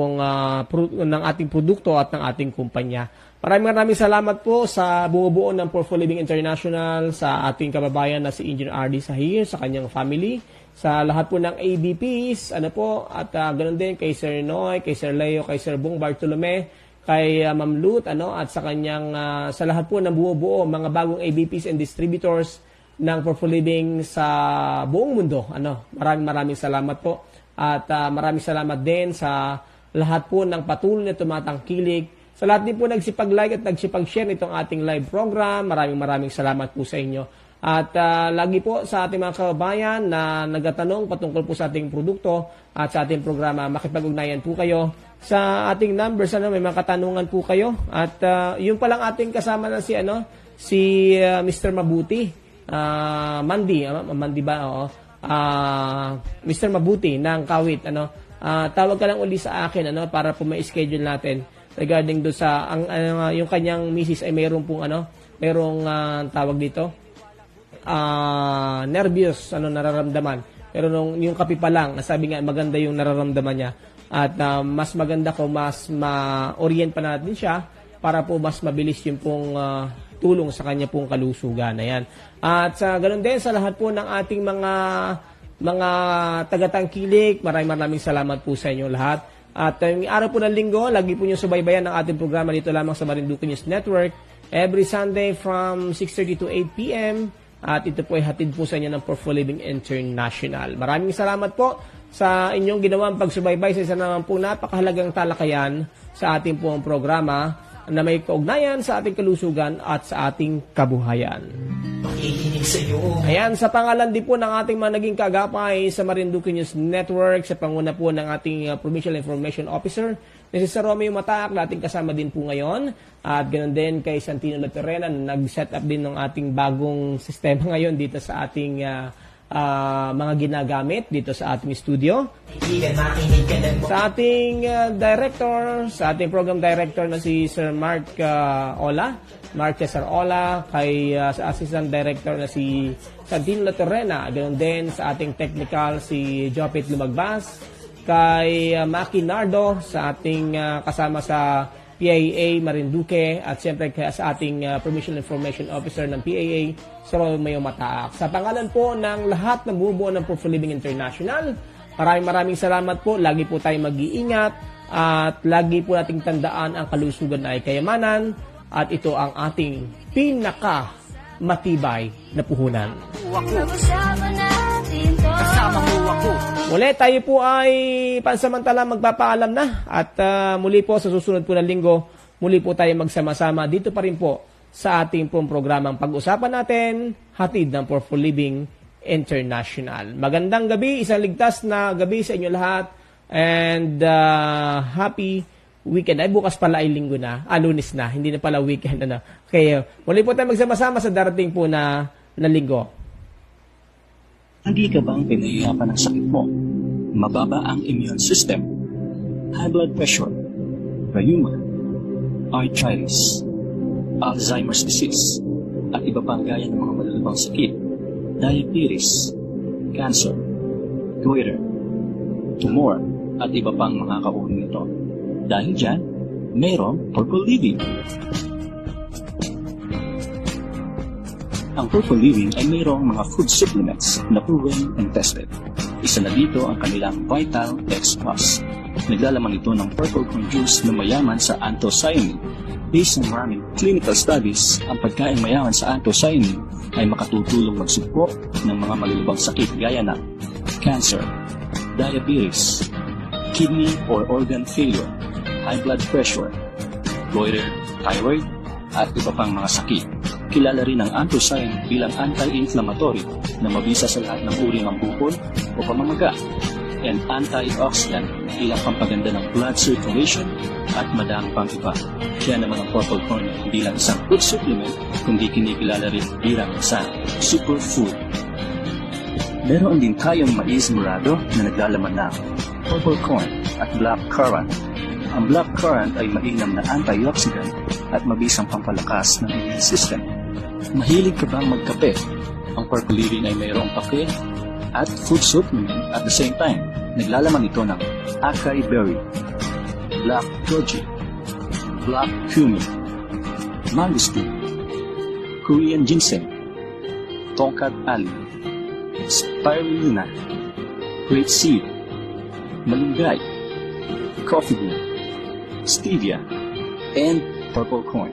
ng ating produkto at ng ating kumpanya. Maraming salamat po sa buo-buo ng For Living International, sa ating kababayan na si Engineer RD Sahir, sa kanyang family, sa lahat po ng ABPs, at ganoon din kay Sir Noy, kay Sir Leo, kay Sir Bong Bartolome, kay Ma'am Lut, at sa kanyang sa lahat po ng buo-buo mga bagong ABPs and distributors ng For Living sa buong mundo. Maraming salamat po. At maraming salamat din sa lahat po ng patuloy na tumatangkilik. Sa lahat din po nagsipag-like at nagsipag-share nitong ating live program. Maraming salamat po sa inyo. At lagi po sa ating mga kababayan na nagtatanong patungkol po sa ating produkto at sa ating programa, makipag-ugnayan po kayo sa ating numbers. May mga katanungan po kayo. At yung palang ating kasama na si Mr. Mabuti. Mandi ba? Oo. Mr. Mabuti ng Kawit. Tawag ka lang uli sa akin para po ma-schedule natin regarding do sa yung kanyang misis ay mayroong pong tawag dito nervous nararamdaman, pero yung kape pa lang nasabi nga maganda yung nararamdaman niya, at mas maganda ko mas ma-orient pa natin siya para po mas mabilis yung pong tulong sa kanya pong kalusugan. Ayan. At sa ganun din sa lahat po ng ating mga tagatangkilik, maraming salamat po sa inyo lahat. At yung araw po ng linggo, lagi po nyo subaybayan ng ating programa dito lamang sa Marinduque News Network every Sunday from 6:30 to 8 p.m. At ito po ay hatid po sa inyo ng For Living International. Maraming salamat po sa inyong ginawang pagsubaybay sa isa naman po napakahalagang talakayan sa ating pong programa na may kaugnayan sa ating kalusugan at sa ating kabuhayan. Ayan, sa pangalan din po ng ating mga naging kagapay sa Marinduque News Network, sa panguna po ng ating Provincial Information Officer, na si Sir Romeo Mataak, na ating kasama din po ngayon. At ganoon din kay Santino Laterena, na nag-set up din ng ating bagong sistema ngayon dito sa ating mga ginagamit dito sa ating studio. Sa ating director, sa ating program director na si Sir Mark Cesar Ola, kay sa assistant director na si Santino Laterena, ganoon din sa ating technical si Jopit Lumagbas, kay Maki Nardo, sa ating kasama sa PAA Marinduque, at siyempre sa ating Provincial Information Officer ng PAA, Sir Romeo Mataak. Sa pangalan po ng lahat ng bubuo ng For Living International, maraming salamat po. Lagi po tayo mag-iingat at lagi po nating tandaan ang kalusugan ay kayamanan, at ito ang ating pinaka-matibay na puhunan. Kasama mo ako. Muli, tayo po ay pansamantala magpapaalam na, at muli po sa susunod po na linggo, muli po tayo magsama-sama dito pa rin po sa ating pong programang pag-usapan natin, hatid ng For Living International. Magandang gabi, isang ligtas na gabi sa inyo lahat, and happy weekend. Ay, bukas pala ay linggo na, Lunes na, hindi na pala weekend. Okay, muli po tayo magsama-sama sa darating po na linggo. Hindi ka bang pinahihirapan ng sakit mo? Mababa ang immune system, high blood pressure, rheuma, arthritis, Alzheimer's disease, at iba pang gaya ng mga malalabang sakit, diabetes, cancer, goiter, tumor, at iba pang mga kaugnay nito. Dahil dyan, mayroong Purple Living. Ang Purple Living ay mayroong mga food supplements na proven and tested. Isa na dito ang kanilang Vital X Plus. Naglalaman ito ng purple corn juice na mayaman sa anthocyanin. Based on maraming clinical studies, ang pagkain mayaman sa anthocyanin ay makatutulong magsugpo ng mga malulubang sakit gaya ng cancer, diabetes, kidney or organ failure, high blood pressure, goiter, thyroid, at iba pang mga sakit. Kilala rin ang anthocyanin bilang anti-inflammatory na mabisa sa lahat ng uri ng bukol o pamamaga, and antioxidant bilang pampaganda ng blood circulation at madami pang iba. Kaya naman ang purple corn hindi lang isang food supplement, kundi kinikilala rin bilang isang superfood. Meron din tayong mais morado na naglalaman ng purple corn at black currant. Ang black currant ay mainam na antioxidant at mabisang pampalakas ng immune system. Mahilig ka bang magkape? Ang Purple Living ay mayroong kape at food supplement at the same time. Naglalaman ito ng acai berry, black goji, black cumin, mangosteen, Korean ginseng, tongkat ali, spirulina, grapeseed, malunggay, coffee bean, stevia, and purple corn.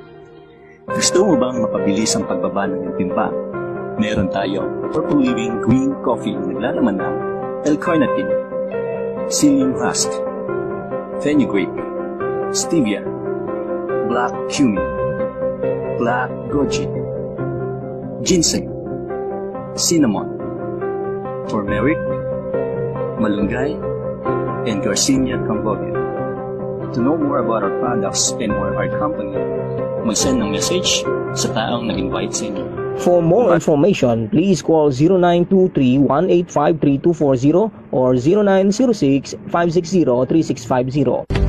Gusto mo bang mapabilis ang pagbaba ng iyong timbang? Meron tayong Purple Living Green Coffee na naglalaman ng L-carnitine, psyllium husk, fenugreek, stevia, black cumin, black goji, ginseng, cinnamon, turmeric, malunggay, and Garcinia cambogia. To know more about our products and or our company, mag-send ng message sa taong nag-invite sa inyo. For more information, please call 0923-185-3240 or 0906-560-3650.